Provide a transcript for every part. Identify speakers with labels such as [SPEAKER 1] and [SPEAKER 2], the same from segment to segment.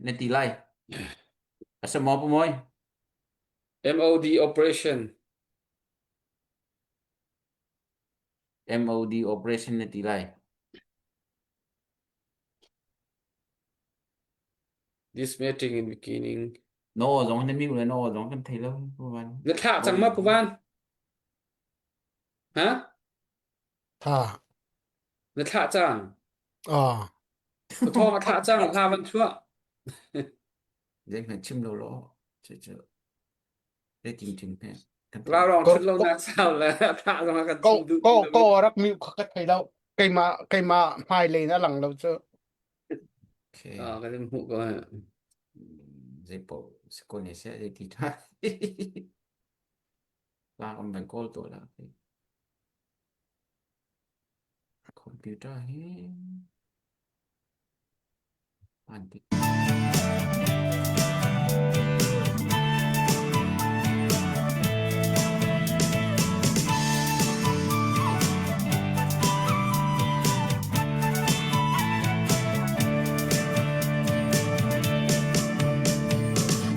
[SPEAKER 1] ในตีไล่สมอปมอย
[SPEAKER 2] MOD operation
[SPEAKER 1] MOD operation ในตีไล่
[SPEAKER 2] this meeting in beginning
[SPEAKER 1] no สองนั้นมีอยู่แล้ว no สองกันไทยแล้วประมาณ
[SPEAKER 2] นัทะจังมาผู้บ้านฮะ
[SPEAKER 3] ท่า
[SPEAKER 2] นัทะจัง
[SPEAKER 3] อ๋อ
[SPEAKER 2] ขอโทษนัทะจังพาวันชั่ว
[SPEAKER 1] เรื่องหันชิมโลเจอได้จริงๆแท้
[SPEAKER 2] เราลองชุดลงนักเศร้าแล้วนัทะจังมากัน
[SPEAKER 3] ก็รับมีก็ไทยแล้วไกมาไฮเลยนะหลังเราเจอ
[SPEAKER 1] โอเค
[SPEAKER 2] ก็เรื่องหูก็
[SPEAKER 1] Zepo si conhece a identità la con ben colto la computer anti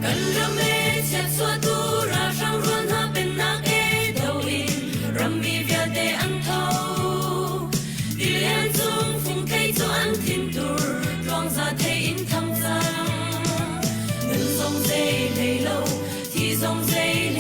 [SPEAKER 4] Hãy subscribe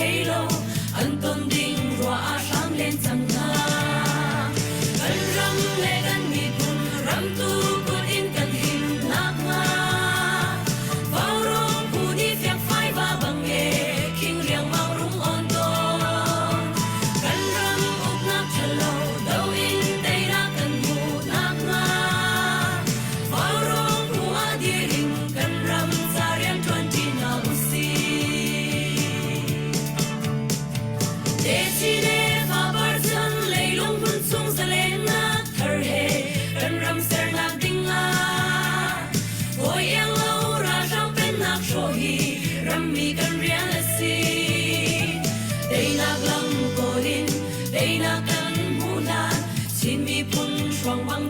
[SPEAKER 4] cho kênh Ghiền Mì Gõ Để không bỏ lỡ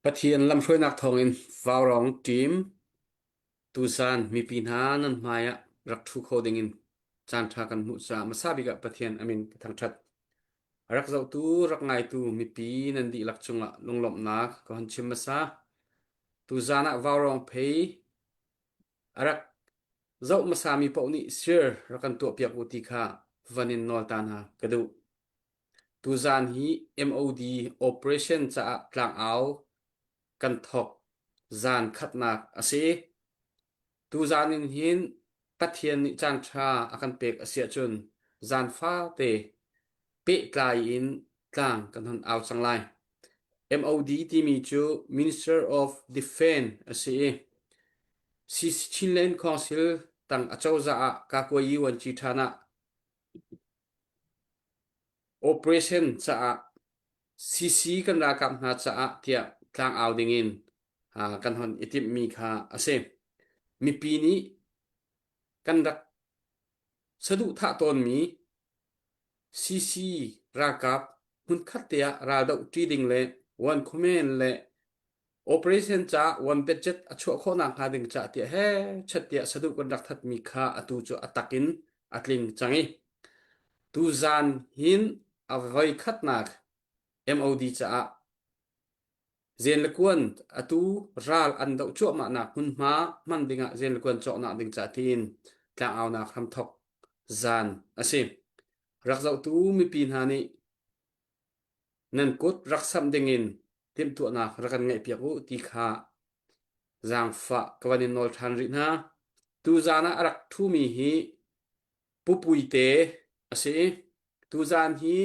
[SPEAKER 2] ปะเทียนลำช่วยนักทองอินฟาวรองทีมตูซานมีปีนานันมายะรักทุกโคดิงอินจานทากันมุสามาซาบิกะปะเทียนอามินทางชัดรักเจ้าตูรักไงตูมีปีนันดีลักจงะลงหลบนักก็หันชิมมาซาตูซานะฟาวรองเพย์รักเจ้ามาซามีปอนี่เชื่อรักกันตัวเปียกอุติคาวันนินนอลตานฮากระดูตูซานฮี MOD Operation จะกลางเอากันทอกจานขัดนักอาศัยตูจานินหินปัทเทียนนิจันทราอากันเปกเสียจนจานฟ้าเตเปกลายอินกลางกันทันเอาสังไล MOD ที่มีจู Minister of Defense อาศัยซิชิเลนคอนซิลตั้งอาเจ้าจะกากวยวันจิตานะ Operation จะCC กันรากับนาจะเทียกลางเอาดิ่งอินกันทันอิติมีค่าอาศัยมีปีนี้กันดักสะดุท่าตนมีซีซีรากับหุ่นขัดเตียราดอุตรีดิงเลวันคอมเมนเลโอเปอเรชั่นจ้าวันเบจต์ชั่วข้อนักหาดิงจ้าเตียเฮชัดเตียสะดุกันดักทัดมีค่าอตูจูอัตักินอัตลิงจังอีตูจานหินอวัยขัดนัก MOD จ้าเจนลกวนอตูรัลอันดาวชั่วมานักหุ่นมามันดิงะเจนลกวนจ่อนักดิงจ้าทีนกลางเอานักทำทอกจานอาศัยรักเจ้าตูมีปีนหานี้นั่นกดรักซ้ำดิ่งอินเต็มตัวนักรักกันไงเปียกอุติขาจางฟ้ากวันนินนอลทันรินะตูจานะรักทูมีฮีปุปุยเตอาศัยตูจานฮี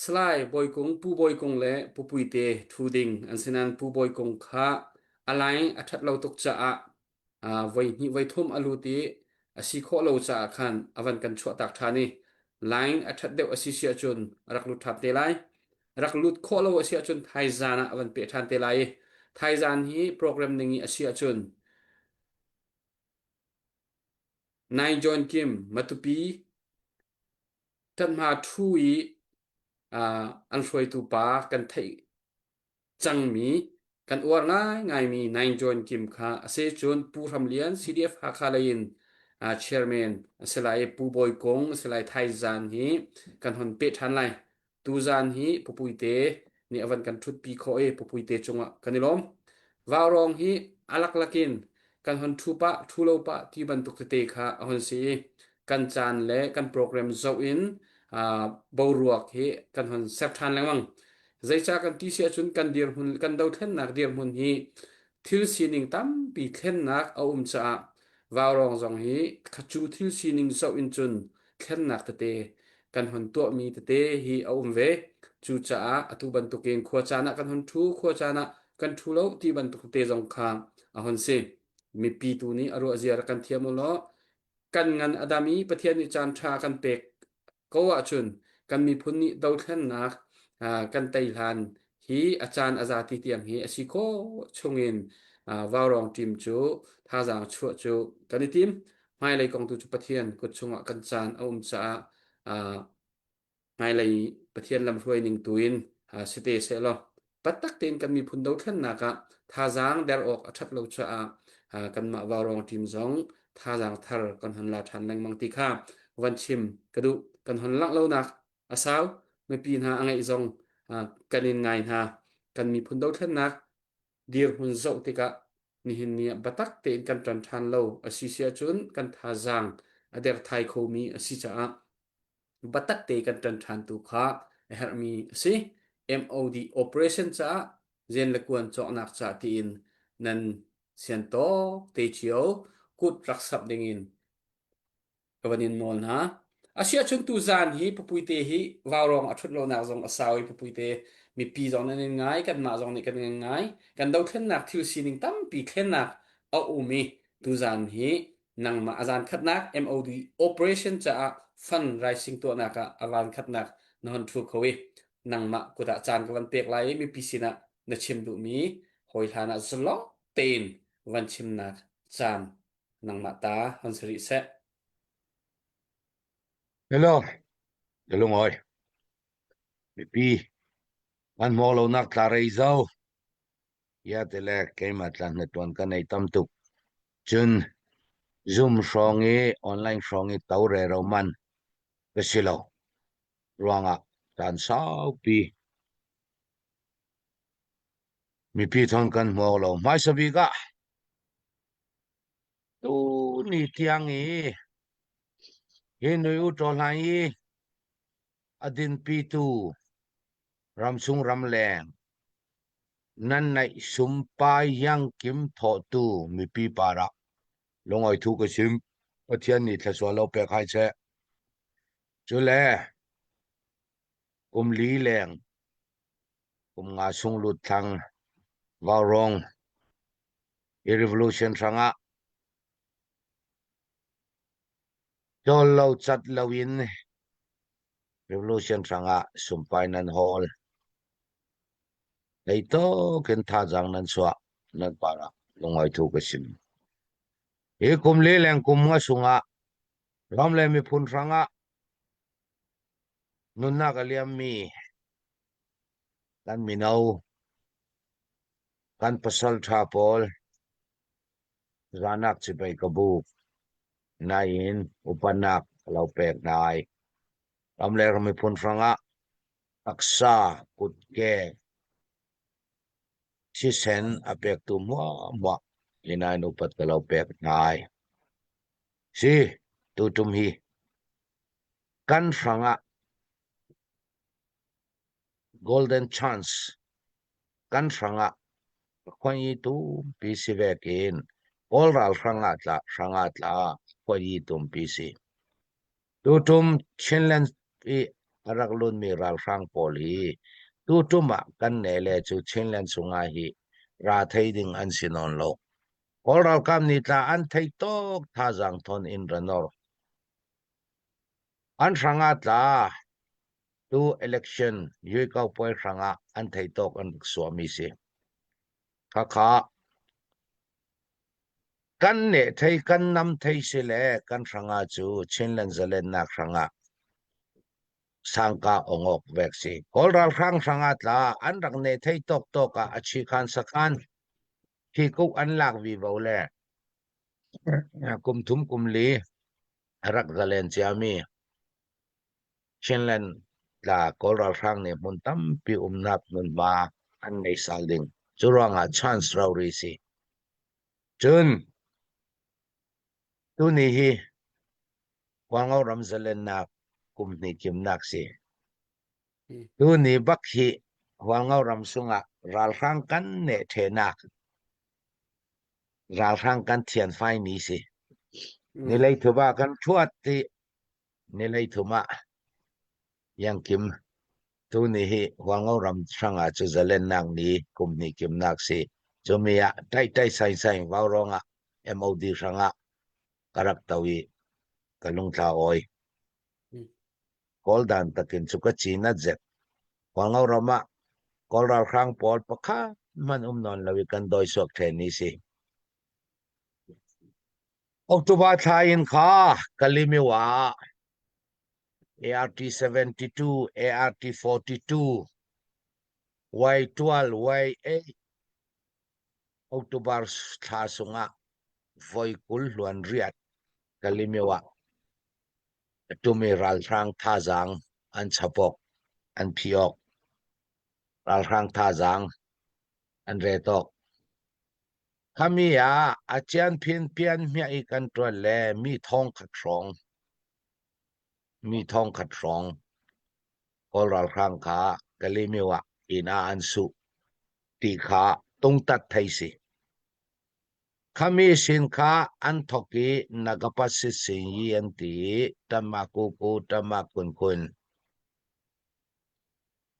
[SPEAKER 2] สไลบอยกงปูบอยกงและปุปุยเตทูดิงอันเซนันปูบอยกงขาอะไรอัฐเราตกจะไว้นี่ไว้ทุ่มอลูตีสิข้อเราจะขันอวันกันชั่วตักทานี่ไลน์อัฐเดียวสิเสียจนรักลุดทับเตไลรักลุดข้อเราเสียจนไทยจานะอวันเปทันเตไลไทยจานฮีโปรแกรมหนึ่งเสียจนนายจอห์นคิมมาตุปีท่านมาทุยอันช่วยตูปากันไทยจังมีกันอวดง่ายมีนายจอห์นคิมค่ะเสจนผู้ทำเลียน CDF ฮักคาเลนchairman สลายผู้บอยกงสลายไทยจานฮีกันหนเป็ดทันไลตูจานฮีผู้ปุยเตนี่อวันกันทุดปีโคผู้ปุยเตจงกันนิลมวาวรองฮีอลักลักินกันหนทุปะทุโลปะที่บรรทุกเตค่ะหนสีกันจานและกันโปรแกรมเจ้าอินบาวรัวกฮีกันหนเซปทันแล้วมั้งใจจากกันที่เสียจนกันเดียร์หุ่นกันดาวเทนนักเดียร์หุ่นฮีทิลซีนิงตั้มปีเทนนักเอาจ้าวาวรองจงฮีขจูทิลซีนิงเจ้าอินจุนเทนนักเตกันหนตัวมีเตฮีเอาเวจูจ้าอตุบันตุเกงขวจานะกันหนทูขวจานะกันทูโลที่บันตุเตจงคางหนเซมีปีตูนี้อรุอเจียรกันเทียมล้อกันงันอดามีประเทศนิจานชากันเป็กก็ว่าจุนกันมีพุนนี้ดาวเทนนักกันไตลันฮีอาจารย์อาจารย์ที่เตียงฮีสิโคชงอินวาวรองทีมจูท่าจางชัวจูกันในทีมไม่เลยกองตุจุปะเทียนกดชงกันจานเอาจ้าไม่เลยปะเทียนลำช่วยหนึ่งตุยนสเตเซลปัตตักเต็นกันมีพุนดาวเทนนักท่าจางเดรออกชัดเราจะกันมาวาวรองทีมสองท่าจางทาร์กันหันลาทันแรงมังติค่าวันชิมกระดูกันหันลักเล่านักอาสาวไม่ปีนหาอะไรจงกันยังไงฮะกันมีพุนดาวเทนนักเดียร์หุ่นโจติกะนี่เห็นเนี่ยบัตักเต็นกันจันทันเราอาศิเสียจุนกันท่าจางเดรไทยโคมีอาศิจะบัตักเตกันจันทันตุขาเฮรมีสิ MOD Operation จะเจนละกวนจอกนักจะตีนนั้นเสียนโตเตจิโอกุดรักษาดิ่งอินกวันนินมอลนะอาเซียชุนตูจานฮีปุปุยเตฮีวาวรองอัชุดโลนักจงอาสาวปุปุยเตมีปีจงนั้นง่ายกันมาจงนี้กันง่ายกันดาวเทนนักทิวซีนิงตั้มปีเทนนักเอามีตูจานฮีนังมาอาจารย์ขัดนัก MOD Operation จะฟันไรซิงตัวนักอาจารย์ขัดนักนอนทุกเขานังมากุดอาจารย์กันเปียกไหลมีปีสินะนชิมดูมีหอยฐานะสลอเตนวันชิมนักจานนังมาตาฮันสริเซ
[SPEAKER 4] Hello, hello ngồi. Bị pi. Ăn mò lâu nạc tà rây dâu. ya te le ke ma tlan na ton ka nei tam tuk chun zoom shongi online shongi tau re ro man ka silo ruanga tan sau pi mi pi thon kan mo lo mai sabi ka tu ni tiang e he noi u to lai adin pi tu ram sung ram leng nan nai sum pa yang kim tho tu mi pi para longoi thu ka sim pathian ni thla lo pe khai che chu le li leng nga sung lut thang wa rong e revolution thanga chol lo chat lo in revolution thanga sumpai nan hol nei to ken tha jang nan swa nan para longoi thu ka sim e li leng nga sunga ram le mi phun thanga nun na ka liam mi kan minau kan pasal tha pol ranak chipai kabu nain upanak lau pek nai ramle rami phun franga aksa kutke si sen apek tu mo inai no pat lau pek nai si tu tum hi kan franga golden chance kan franga khoi tu pi si vekin all ral franga tla khoi tum pi si tu tum chenlen pi arak lun mi ral frang poli tu tuma kan nele chu chenlen sunga hi ra thei ding an sinon lo all ral kam ni tla an thei tok tha jang thon in ranor an franga tla tu election yui kau poi franga an thei tok an swami si kha kan ne thei kan nam thei sile kan franga chu chenlen zalen nak franga sangka ongok veksi kolral khang franga tla an rak ne thei tok ka achi khan sakan ki ku an lak vi vole kum thum kum li rak zalen chiami chenlen la kolral khang ne mun tam pi umnap nun ma an nei salding churanga chance rauri si chun tu ni hi kwangau ram zalen nak kum ni kim nak si tu ni bak hi kwangau ram sunga ral khang kan ne the nak ral khang kan thian fai ni si ni lei thuba kan thuat ti ni lei thuma yang kim tu ni hi kwangau ram sanga chu zalen nak ni kum ni kim nak si chumia tai sai wa ronga mod sanga karak tawi kalung tha oi kol dan takin chuka china jet kwangau rama kol ral khang pol pakha man non lawi kan doi sok the ni si October thain kha kalimiwa ART 72 ART 42 Y12 Y8 October tha sunga voikul luan riat kalimiwa tumi ral rang tha jang an chapok an phiok ral rang tha jang an retok kamia achian phin pian mia I kan tro le mi thong khat rong kol ral rang kha kalimiwa ina an su ti kha tung tat thai si kami sin kha an thoki nagapasi sin yen ti tamaku tamakun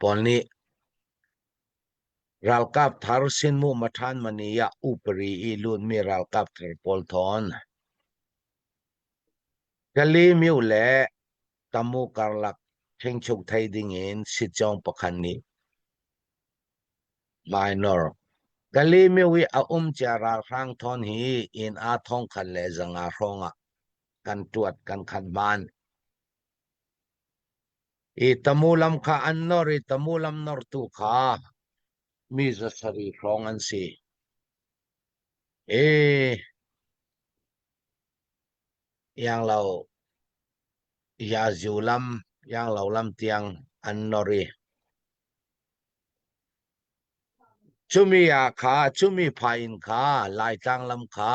[SPEAKER 4] polni ralkap thar sin mu mathan mania upri ilun mi ralkap thar polthon kali miu le tamu karlak thengchuk thai ding in sichong pakhan ni minor kali miu wi a charal rang thon hi in a thong khan le zanga ronga kan tuat kan khan man I tamulam kha annor I tamulam nor tu kha มีจะสรีครองอันสิอย่างเรายาจิวลำอย่างเราลำเตียงอันนอรีจุมียาขาจุมีพายินขาลายจังลำขา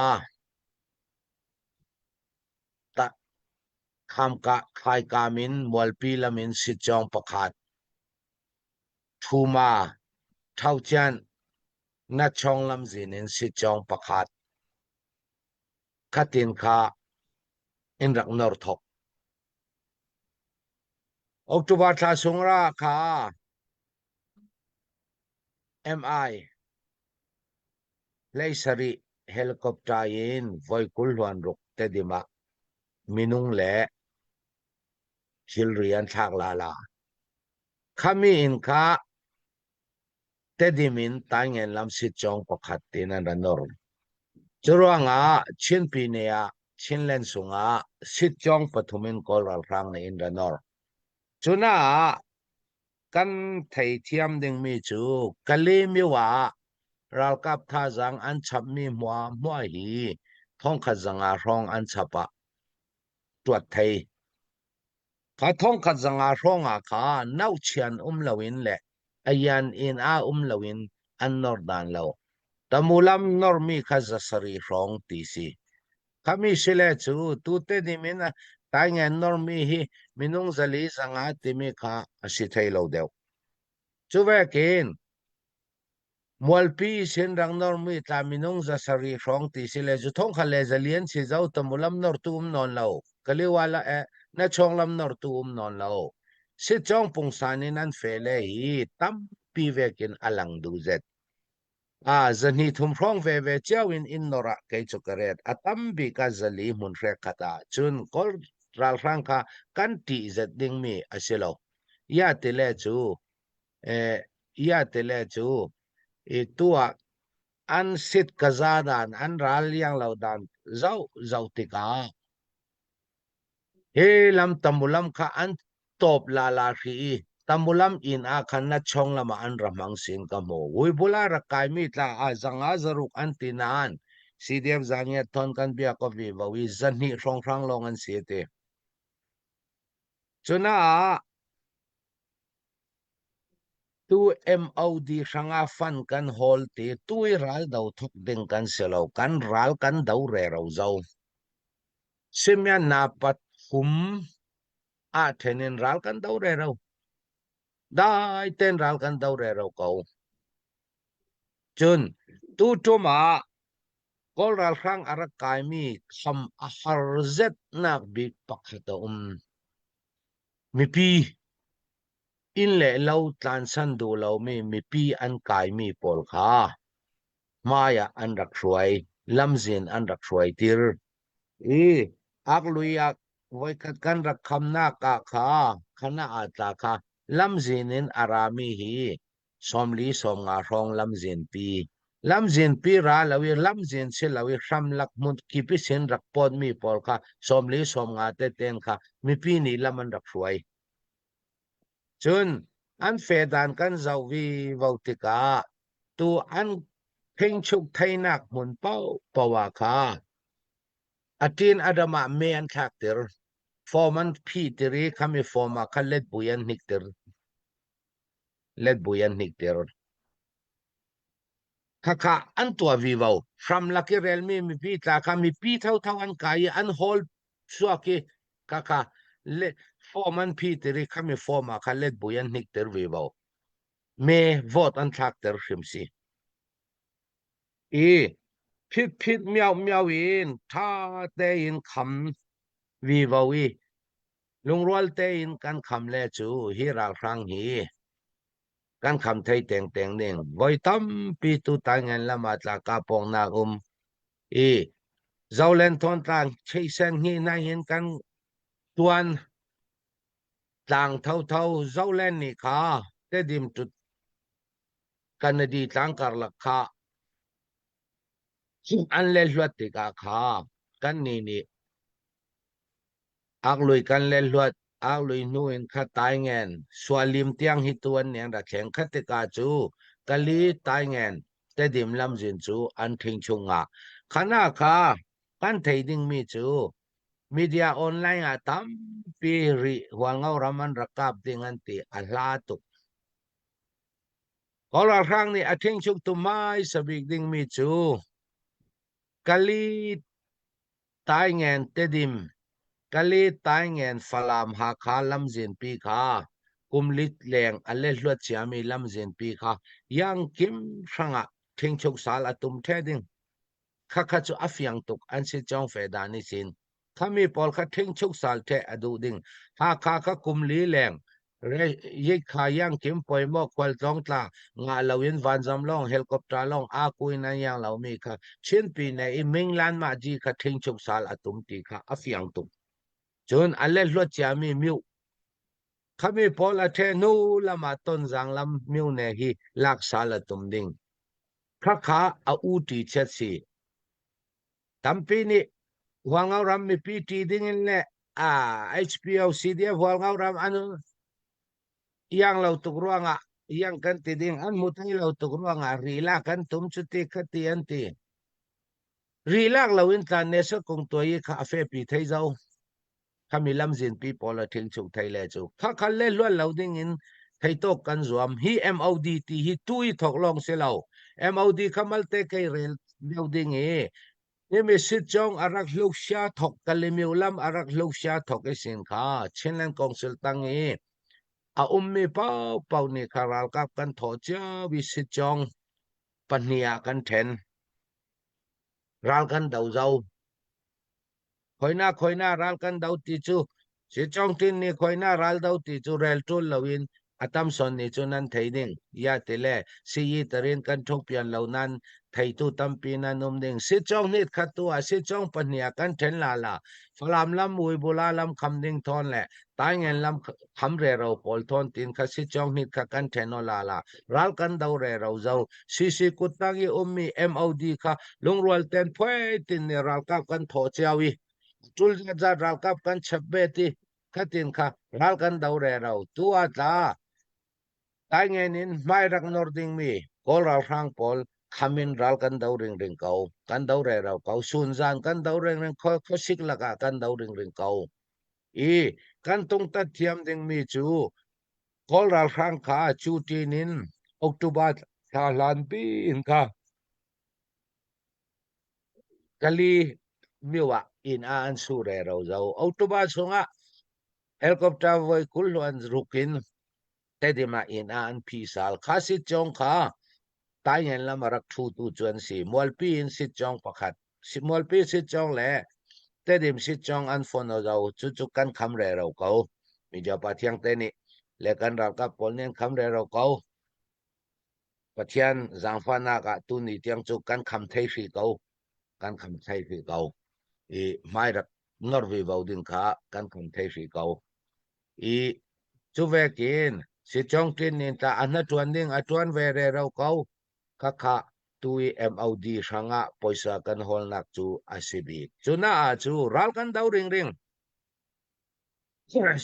[SPEAKER 4] ตะคำกะคายกามินมวลปีลมินสิจองประคาดทูมาเท่าจันนัดชองลำจินินสิจองประคาดขัดินขาอินรักนอร์ทกออกตุบาทาสุงราขา MI เลสรีเฮลิคอปเตอร์ยินไว้กุลวันรุกเตดิมามินุงเล่ชิลเรียนทักลาลาขมีอินคาเตดิมินตายเงินลำสิจองประคัดตินันรันนอร์จรวงอาชินปีเนียชินเลนสุงอาสิจองปฐุมินกอลรัลรังในอินรันนอร์จุน่ากันไทยเทียมดึงมีจูกะลีมิวารัลกับท่าจังอันชับมีมัวฮีท่องขจังอารองอันชับะตรวจไทยข้าท่องขจังอารองอาคาเน่าเชียนลวินเละอายันอินลวินอันนอร์ดานเลวตะมูลัมนอร์มีขจัสรีรองตีซีข้ามีเชลจูตูเตดิมินะตายเงินนอร์มีฮีมินุงซาลีสังอาติมีข้าสิไทยเลวเดียวจูเวกินมวลปีเช่นรังนอร์มีตามินุงจะสรีรองตีสิเลจุท่องขเลจะเลียนสิเจ้าตมุลัมนอร์ตูมนอนเลวกะลิวาละนัชองลัมนอร์ตูมนอนเลวสิจ้องปงสานินันเฟเลฮีตั้มปีเวกินอลังดูเจ็ดจะนี่ทุ่มร้องเวเจ้าอินนอระเกยจุกเรตตั้มบีกาจะลีมุนเรกตาจุนกอลรัลรังคากันตีเจ็ดดิ่งมีอาศิโลยาติเลจูยาติเลจูตัวอันสิทธิ์กษาดานอันรัลยังเหล่าดานเจ้าติกาลำตมุลัมข้าอันตบลาลาขีตมุลัมอินอาคันนัดชงลำอันรำมังสินกโมวุยบุลารักไกมิตลาจังอาจรุกอันตินานซีเดียบจังเงตอนกันเบียกวิววิจันนี่รองรังลงอันเสียเตจุน่าตัว MOD สังอาฟันกันฮอลตีตัวรัลดาวทุกดึงกันเสลากันรัลกันดาวเรเราเจ้าเสียนาปัดหุมเทนินรัลกันดาวเรเราได้เต้นรัลกันดาวเรเราเก่าจนตัวจุมากอลรัลครั้งอารักไกมีคำอาหารเจ็ดนักบิดปักตะมีปีอินเล่เราตันสันดูเรามีปีอันกายมีปอลคามายาอันรักสวยลำจินอันรักสวยตีร์อักลุยอักไว้กันรักคำนักขาขณะอาตาขาลำจินินอารามีฮีสมลีสมงารองลำจินปีราลาวิลำจินเชลาวิรำลักมุดกิปิสินรักปอดมีปอลขาสมลีสมงาเตเตนขามีปีนี้ลำมันรักสวยจนอันเฟดานกันเจ้าวิวติกาตัวอันเพ่งชุกไทยนักมุนเป้าปวาคาอาดามาเมียนทักเตอร์ฟอร์มันพีติรีคำมีฟอร์มาคันเล็ดบุยันนิกเตอร์ข้าอันตัววิวฟรัมลักเรลมีปีตาคำมีปีเท่าอันกายอันฮอลสัวกีข้าเลฟอร์มันพีติรีคำมีฟอร์มาคันเล็ดบุยันนิกเตอร์วิวเมวอตอันทักเตอร์ชิมซีพิดเมียวอินท่าเตอินคำวิวลุงรัวเตอินกันคำเลจูฮิรักรังฮีกันคำไทยเต็งหนึ่งไว้ตั้มปีตุตังเงินละมาจากกาปองนาเจ้าเล่นทอนต่างใช้เส้นฮีนายเห็นกันตัวนต่างเท่าเจ้าเล่นนี่ค่ะเตดิมจุดกันดีต่างกันละค่ะอันเล่นลวดติกาค่ะกันนี่อักลุยกันเล่นลวดอักลุยนู่นขัดตายเงินสวลิมเตียงฮิตวนเนี่ยรักแข่งขัดติกาจูต กะลีตายแงนแต่ดิมลำจินจูอันทิ้งชุงอ่ะขณะค่ะกันไทยดิ่งมีจูมีเดียออนไลน์อ่ะตั้มปีริหัวเงารามันรักกับดิ่งอันตีอัลลาตุก็ละครั้งนี้อาทิ้งชุกตุไม้สบิกดิ่งมีจูกะลีตายแงนแต่ดิมกะลีตายแงนฟลามหาคาลำจินปีค่ะกุมลิดแรงอันเล็ดลวดเสียมีลำจินปีค่ะยังกิมช่างอ่ะทิ้งชุกสาลอตุมเทดิ่งข้าจูอัฟยังตุกอันสิจองเฟดานิสินข้ามีปอลข้าทิ้งชุกสาลเทอดูดิ่งหาข้ากุมลีแรงเรยิกขายังกิมปอยมอกควลจองตางาลาวินวันจำลองเฮลิคอปเตอร์ลองอากุยนันยังเหลามีค่ะชินปีในอิมิงลันมาจีข้าทิ้งชุกสาลอตุมตีข้าอัฟยังตุกจนอันเล็ดลวดเสียมีมิวข้ามีปอลเทนูละมาต้นจังลำมิวเนฮีลักษาละตุมดิ่งข้าอาอูตีเช็ดสีตัมปีนี้หัวเงารำมีปีตีดิ่งเล่HPO CDF หัวเงารำอันยังเราตุกรวงยังกันติดิ่งอันมุทัยเราตุกรวงรีลากันตุมชุติคติอันตีรีลากเราอินทานเนสคงตัวยี่คาเฟ่ปีไทยเจ้าข้ามีลำจินปีพอละทิ้งชุกไทยเลยจูข้าเล่ล้วนเราดิ่งอินไทยตกกันรวมฮี MOD ตีฮีตุยถกลองเสียเรา MOD ข้ามัลเตกเรลเดียวดิ่งนี่มีสิจงอารักลูกชาถกกะลิมิวลัมอารักลูกชาถกไอสินค้าเช่นนั้นกองสุลตังมีเป้านี่คาราลกับกันถอเจ้าวิสิจงปัญญากันเทนรัลกันดาวเจ้าคอยหน้ารัลกันดาวติจูสิจงทินนี่คอยหน้ารัลดาวติจูเรลตุลลาวินอาตัมสอนนี่จูนั้นไทยดิ่งยาติเลซียีตรินกันทกเปียนเหล่านั้นไทยตุตัมปีนันนมดิ่งสิจงนิดขัดตัวสิจงปัญญากันเทนลาฟลามลำมวยบุลาลำคำดิ่งทอนแหละตายเงินลำคำเรเราปอลทอนตินขัดสิจงนิดขัดกันเทนลารัลกันดาวเรเราเจ้าสิกุตังยีมี MOD ค่ะลงรัวเต็นพ่อยตินเนี่ยรัลกับกันถอเจ้าวิจุลจะรัลกับกันฉับเบติขัดินค่ะรัลกันดาวเรเราตัวตาตายเงินินไม่รักนอร์ดิงมีกอลรัลฟังปอลขมินรัลกันดาวริงเขากันดาวเรเราเขาสุนจานกันดาวริงเขาสิกลักกันดาวริงเขากันตรงตัดเทียมดิงมีจูกอลรัลฟังค่ะจูตีนินออกตุบาทาลันปีนค่ะกะลีมิวะอินอันสูเรเราเจ้าออกตุบาสงะเฮลิคอปเตอร์ไว้คุลวันรุกินแต่ดีมาอินอันพีสาลข้าสิจงค่ะตายเงินละมารักทูตูจวนสีมวลปีนสิจงประคัดมวลปีสิจงแหละแต่ดิมสิจงอันฟอนเราจุกันคำเรเราเขามีจะปะเทียงเตนี่และกันรักกับปนเนียนคำเรเราเขาปะเทียนจังฟานากะตุนี่เทียงจุกันคำไทยฟีเขากันคำไทยฟีเขาไม่รักนอร์วีบาวดินค่ะกันคำไทยฟีเขาจูเวกินสิจงกินนินตาอันนั้นจวนดิ่งอันจวนเวเรเราเขาข้าตุย MOD ช่างะปอยสากันฮอลนักจูอาศิบีจูน่าจูรัลกันดาวริง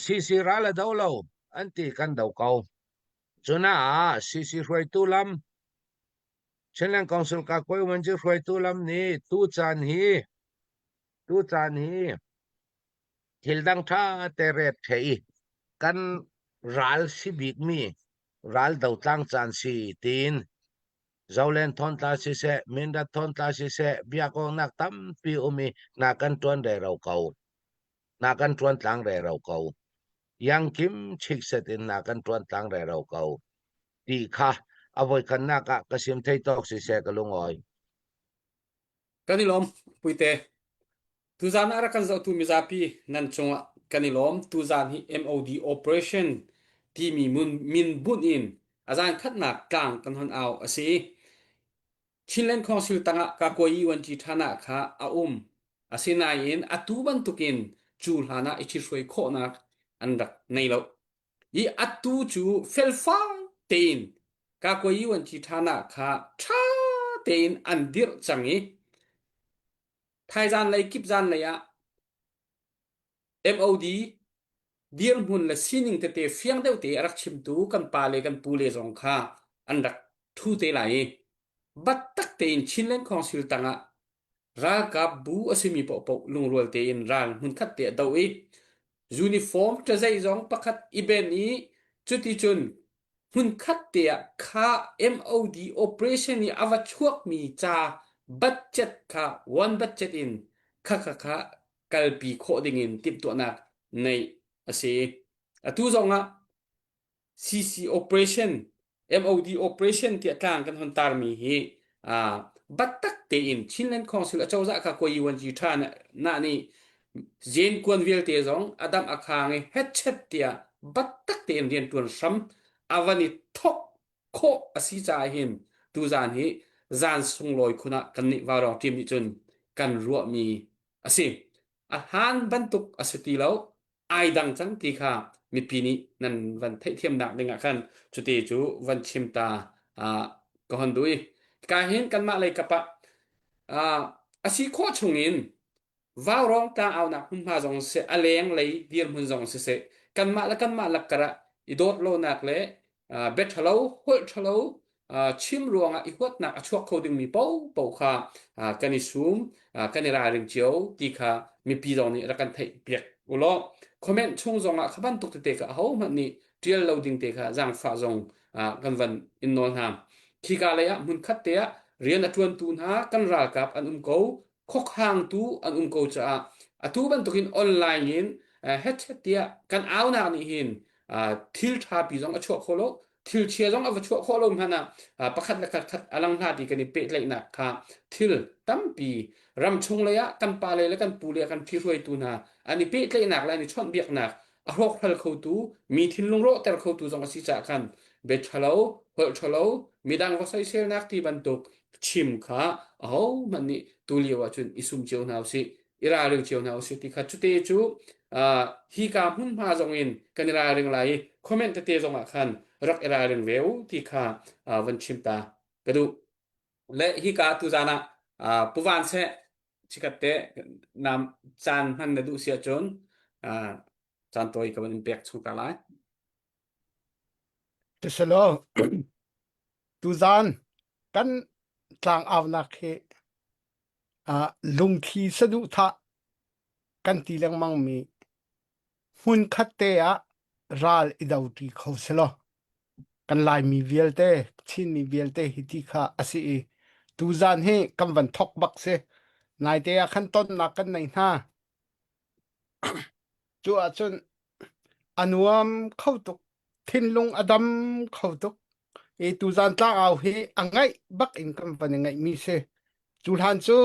[SPEAKER 4] ซีรัลดาวเราอันที่กันดาวเขาจูน่าซีรวยตุลัมเช่นเรื่องกองสุลกาโคยมันจะรวยตุลัมนี่ตูจานฮีทิลดังท่าเตเรตเทยกันรัลสิบิกมีรัลดาวตั้งจานสีตีนเจ้าเล่นทอนตาสิเสมินดัดทอนตาสิเสเบียกองนักตั้มปีมีนักกันตวนเรเราเขานักกันตวนต่างเรเราเขายังคิมชิกเสตินนักกันตวนต่างเรเราเขาดีค่ะเอาไว้กันนักกสิมไทยตอกสิเสกลงอ้อย
[SPEAKER 2] kanilom puite tuzan arakan za tu mizapi nan chunga kanilom tuzan hi MOD operation ti mi min bun in azan khatna kang kan hon aw asi chinlen khongsil tanga ka koi wan chi thana kha asina in atuban tukin chulhana ichi shoi khona andak neilo yi atu chu felfa tein ka koi wan chi thana kha tha tein andir changi thai gian lai kip gian lai MOD dir mun la sining te fiang deu te arak chim tu kan pa le kan pu le jong kha andak thu te lai bat tak te in chinlen council tanga ral kap bu asimi po po lung rol te in ral hun khat te dau e uniform ta zai zong pakhat event ni chuti chun hun khat te kha MOD operation ni awa chuak mi cha budget kha one budget in kha kalpi kho ding in tip to na nei ase atu zonga CC operation MOD operation ti tlang kan hon tar mi hi batak te in chinland council a chawza ka ko yuan ji than na ni jen kwan vil te zong adam akhang e headset tia batak te in rian tun sam awani thok kho asi cha hin tu zan hi zan sung loi khuna kan ni waro tim ni chun kan ruwa mi ase a han bantuk asati lo ai dang chang ti kha mi pini nan van thai thiam nak dinga khan chuti chu van chimta ko handui ka hin kan ma lai kapa asi kho chungin vào rong ta au na hun ma jong se aleng lei dir mun jong se kan ma la kara idot lo nak le bet hello hol hello chim ruanga I hot nak achok coding mi po kha kani sum kani ra ring chiu ti kha mi pi jong ni ra kan thai piak ulo comment chung jong a khaban tuk te ka ho man ni trial loading te kha jang fa jong kan van in non ham khi ka le ya mun khat te ya rian atun tun ha kan ra kap an ko khok hang tu an ko cha atu ban tukin online in headset tia kan au na ni hin thil tha pi jong a chho kholo thil chia jong a chho kholo hana pakhat la khat alang na ti kan pe lai na kha thil tampi ram chung le ya kan pa le kan pu le kan thi roi tu na ani pe lai nak la ni chon biak nak a rok khal kho tu mi thin lung ro ter kho tu jong a si cha khan be chalo hol chalo midang wa sai sel nak ti ban tuk chim kha man ni tuliwa chun isum cheu naw si ira ring cheu naw si ti kha chute chu hi ka hun ma jong in kanira ring lai comment te jong a khan rak ira ring veu ti kha van chimta kadu le hi ka tu jana puwan se chikatte nam chan han na du sia chon chan toi ka ban impact chu ta lai
[SPEAKER 3] te selo tu zan kan tlang av na khe lung thi sadu tha kan ti lang mang mi hun khat te a ral idau ti kho selo kan lai mi velte chin mi velte hi ti kha asi tu zan he kam van thok bak se nai te a khan ton na kan nei na chu a chun anuam khautuk thin lung adam khautuk tu zan tla au hi angai bak in kam van ngai mi se chu han chu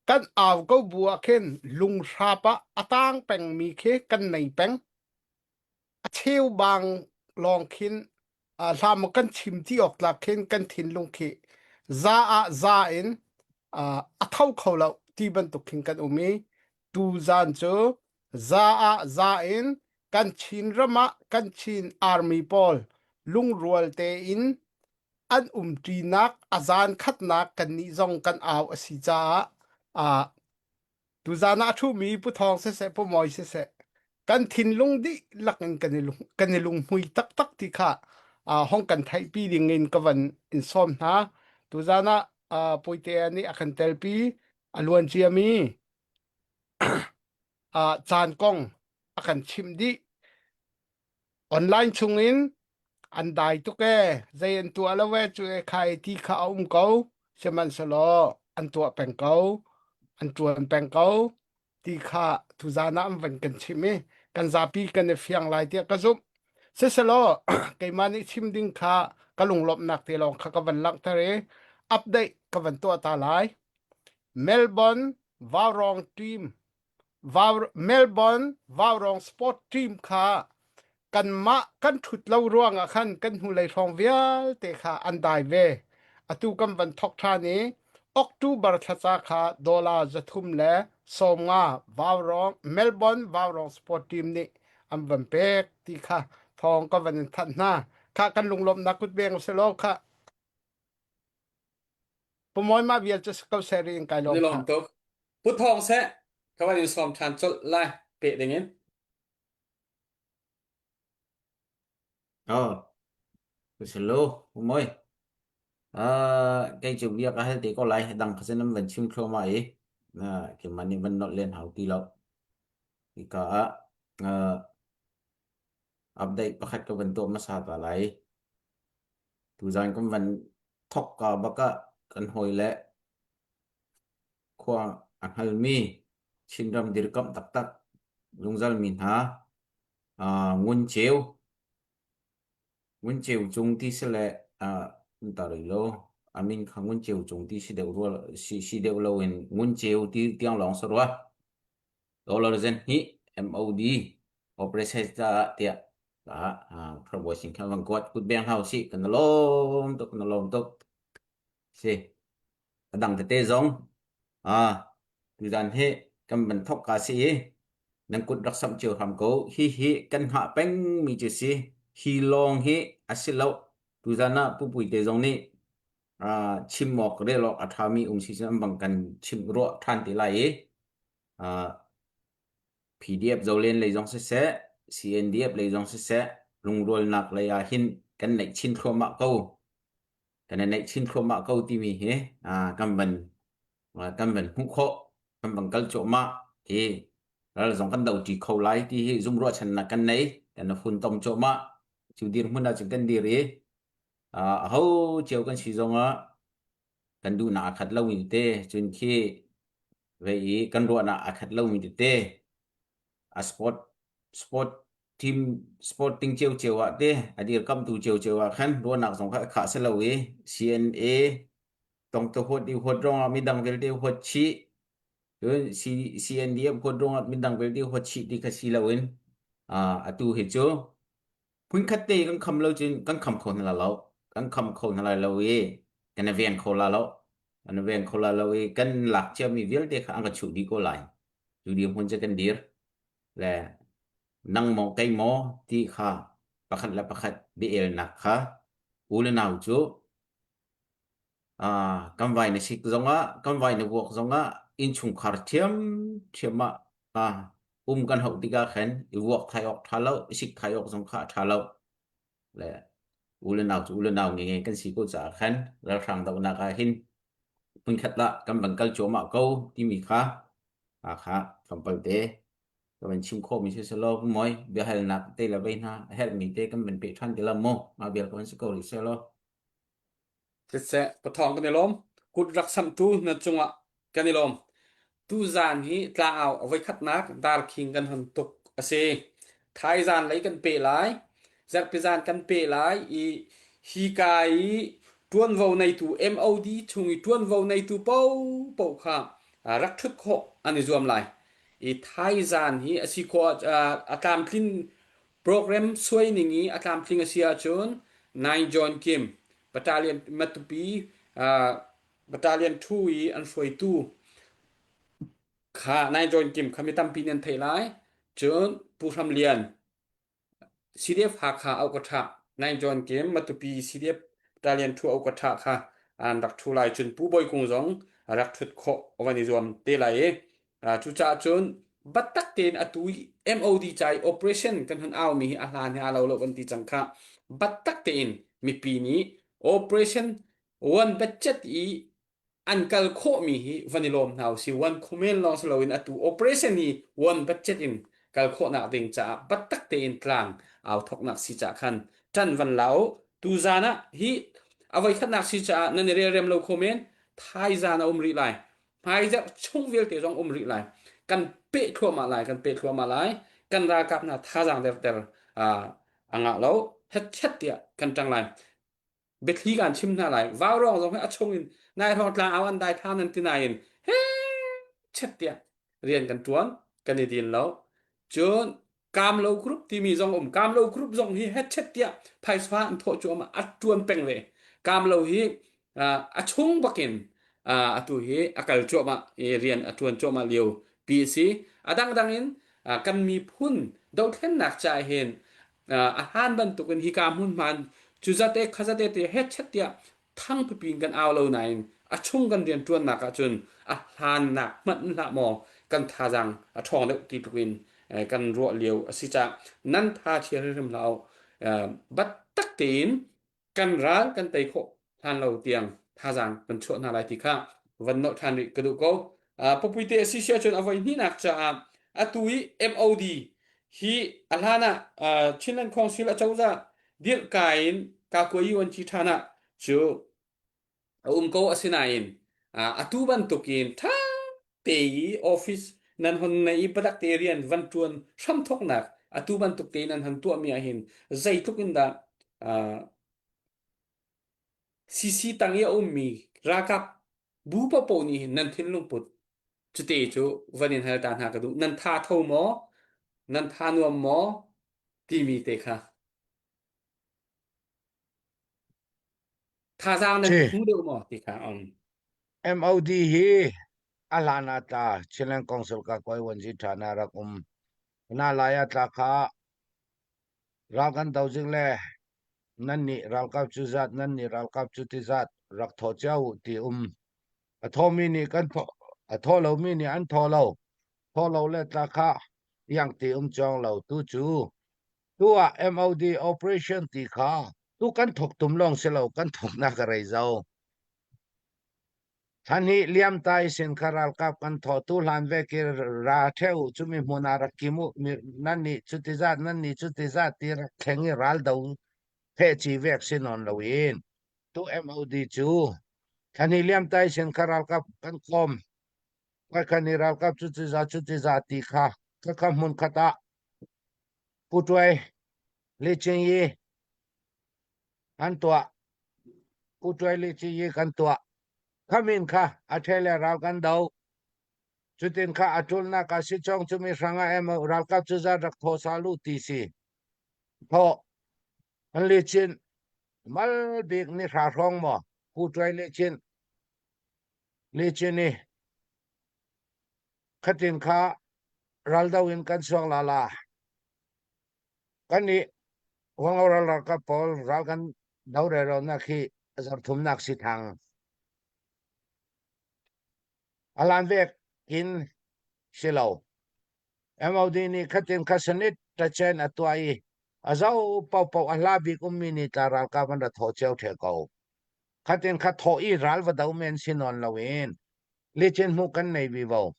[SPEAKER 3] kan aw ko bua khen lung sapa atang peng mi khe kan nei peng a cheu bang long khin lam kan chim ti ok la khen kan thin lung khe za in a thau kholo ti ban tu khin kan umi tu zan chu za in kan chin rama kan chin army pol lung rual te in an tri nak azan khat nak kan ni zong kan aw asi cha tu zana thu mi pu thong se pu moi se kan thin lung di lakin kan lung hui tak ti kha hong kan thai pi ding in kawan in som na tu zana poite ani akan tel pi alwan chiami chan kong akan chim di online chungin an dai tu ke zain tu alawe chu e khai ti kha ko seman solo an tu peng ko an tuan peng ko ti kha tu zana am van kan chimi kan zapi kan fiang lai ti ka zup se selo ke mani chim ding kha kalung lop nak te long kha ka van lak tare update ka van to ta lai Melbourne Warong team Melbourne Warong sport team kha kan ma kan thut lo ruang a khan kan hu lai thong vial te kha an dai ve atu kam van thok tha ni October thacha kha dola zathum le somnga Warong Melbourne Warong sport team ni am van pek ti kha thong ka van that na kha kan lunglom na kut beng se lo kha pomoy ma vial just ko sharing kai lo
[SPEAKER 2] ni lom tok pu thong se ka van in som than chol lai pe ding in
[SPEAKER 1] Ku selo moi cái chụp việc hay thì có lại đăng cái năm vẫn chim khô mày cái mà ni vẫn not lên hậu tí lâu thì cả update pakat ka bentuk masalah lai tu zan kan van thok ka baka kan hoi le khwa anhal mi chingdam dirkam tak tak lungzal min ha ngun cheu chung ti se le ta ri lo amin khang ngun cheu chung ti si deu ro si deu lo in ngun cheu ti tiang long so ro dollar zen hi MOD operation ta tiaพระบสิงห์วังกวดกุดแบงเฮาสิกันลมตกสิดังแต่เตจงดูดันเฮกำบันทกกาสินังกุดรักษาเจียวทำโกฮิกันหาแป้งมีจุสิฮีลองเฮอาศิลาดูดันนะผู้ปุยเตจงนี่ชิมหมอกเรลอกอัฐามีสิสบังกันชิมรัวทันติไลPDF โซเลนเลยจงเสCNDF เลยจงเสลงรวลนักเลยหินกันในชินโครมะเก้ากันในชินโครมะเก้าที่มีกำบันหุกโคกำบันกัลโจมะแล้วจงกันดาวจีเขาไลที่ซุมรัวชนะกันในกันฝุ่นตมโจมะจูดีรมุนดาจึงกันดีรีเขาเจียวกันสิจงกันดูหน้าขัดเล่ามีเตจนที่เวีกันรัวหน้าขัดเล่ามีเตsport team sporting chiêu ate adir kam tu chiêu khan ro nak song kha selawi CNA tong to hot di hot rong mi dang vel de hot chi CNDF hot rong mi dang vel de hot chi di ka silawin atu he cho phun khatte kan kham lo chin kan kham khon la lo kan kham khon la lo we kan ven kho la lo an ven kho la lo we kan lak che mi vel de kha ang ka chu di ko lai chu di phun che kan dirและนั่งมองไกลหมอที่ค่ะประคัดและประคัด BL นักค่ะอูเลนาวจูกำไว้ในสิกจงกำไว้ในวกจงอินชุงคาร์เทียมมากันหกติกาเข็นอีวกไทยออกทาเลาสิกไทยออกจงค่ะทาเลาและอูเลนาวไงกันสิกูจะเข็นแล้วทางตะวันออกหินพึ่งขัดละกำบังกัลโจมาเก้าที่มีค่ะค่ะคำเปิดเตก็เป็นชิมโคมีชื่อสโลกมอยเบียให้นักเตละไปนะเฮ็ดมีเตกันเป็นเปทันเตละโมมาเบียก็เป็นสกอริเซโล
[SPEAKER 2] เสะปะทองกันในลมกุดรักษาตูนะจงอ่ะกันในลมตูจานนี้ตาเอาไว้คัดนักดาร์คิงกันหันตกเสทายจานไหลกันเปหลายจักไปจานกันเปหลายอีฮีกายตวนเว้าในตู MOD ชงอีตวนเว้าในตูเป้าค่ะรักทึกโคอันนี้รวมหลายอีไทยจานนี้อสิโคอาการพลินโปรแกรมสวยนี้อาการพลินอาเซียจนนายจอห์นคิมbattalion matupi battalion 2 an foi tu kha nai join kim khamitam pinian thailai chon pu tham lian CDF kha au katha nai join kim matupi CDF battalion 2 au katha kha an rak thulai chun pu boy kung jong rak thut kho awani zom te lai chu cha chon batak ten atui MOD chai operation kan han aw mi ahlan ha lo lo kan ti changkha batak ten mi pi ni operation one budget an kal kho mi hi vanilom now si one comment long so in atu operation ni one budget in kal kho na ding cha batak te in tlang aw thok nak si cha khan chan van lao tu zana hi awai khat nak si cha nan re rem lo comment thai zana umri lai hai ja chung vel te jong umri lai kan pe thua ma lai kan ra kap na tha jang der anga lo het chet ya kan tang laiเบ็ดที่การชิมหน้าไหลว้าวร้องให้อัชงอินนายทองตาเอาอันใดท่านั้นที่นายอินเฮ้เช็ดเดียเรียนกันจวนกันดีนแล้วจนกามโลกรุ๊ปที่มีจงกามโลกรุ๊ปจงที่เฮ็ดเช็ดเดียไพสฟ้าอันโทจวมาอัดจวนเป็งเลยกามโลฮีอัชงบักินอัตุฮีอักลจวมาเรียนอัจวนจวมาเลียวปีซีดังอินกันมีพุ่นดาวเทนหนักใจเห็นอาหารบรรทุกันฮีกามหุ่นมันจูจัดขจัดเตเฮ็ดเช็ดเดียทั้งปีนกันเอาเหล่าไหนชงกันเรียนจวนหนักจนหานหนักมันละมองกันทาจังทองเล็กตีปีนกันรัวเลียวสิจากนั่นทาเชียร์เริ่มเราบัดตักตีนกันร้านกันไตโค ท่านเราเตียงท่าจางเป็นชั่วนาลายติค่ะวันนท่านริกระดูกปปุยเตซิเชียจนเอาไว้นี่นักจะตุย MOD ฮีอัลฮานะชินันคองซิลเจ้าจะเดียกายกากวยวันจิธานะจูโกอสินายนตุบันตุกินท่าเตยออฟฟิศนันหนในบักเตเรียนวันจวนช่ำทกนักตุบันตุกเตนันหันตัวมีหินใจทุกินดาCC ตังยามีรากับบูปปนี่นันทินลุงปุดจุเตจูวันนี้ให้ตานหากระดูนันทาเท่าหมอนันทานวมหมอที่มีเตค่ะทาจางนันหูเดียวหมอติค่ะ
[SPEAKER 4] MOD hi alana ta chilen council ka koi wanji thana rakum na laya ta kha ragan daujing le nanni ralkap chuzat nanni ralkap chutizat rak tho chau ti athomi ni kan atholo mi ni an tholo le ta kha yang ti chong lo tu chu tua MOD operation ti kha tu kan thok tum long se lo kan thok na ka rai zauท่านนี้เลี้ยมตายสินคาราลกับกันทอตุลันเวกิราเทวจุมีมุนารักกิมุนั่นนี่จุติจัดนั่นนี่จุติจัดที่แข่งรัลดาวเพจีเวกสินอนลวินตัว MOD จูท่านนี้เลี้ยมตายสินคาราลกับกันคอมว่าคันนี้รัลกับจุติจัดที่ค่ะก็คำมุนคตาผู้ช่วยเลจิยีอันตัวผู้ช่วยเลจิยีกันตัวKamin ka athele ral kan dau chutin kha atul na ka si chong chumi sanga em ral kap chuza rak tho salu ti si tho an le chin mal big ni ra rong mo pu trai le chin ni khatin kha ral dau in kan song la kan ni wang ral ka pol ral kan dau re ro na khi azar thum nak si thang alan vek in silo MOD ni khatin khasanit ta chen atwai azau pau alabi kumini taral ka ban da tho cheu the ko khatin kha tho I ral wa dau men sinon lawin lechen mu kan nei bi bo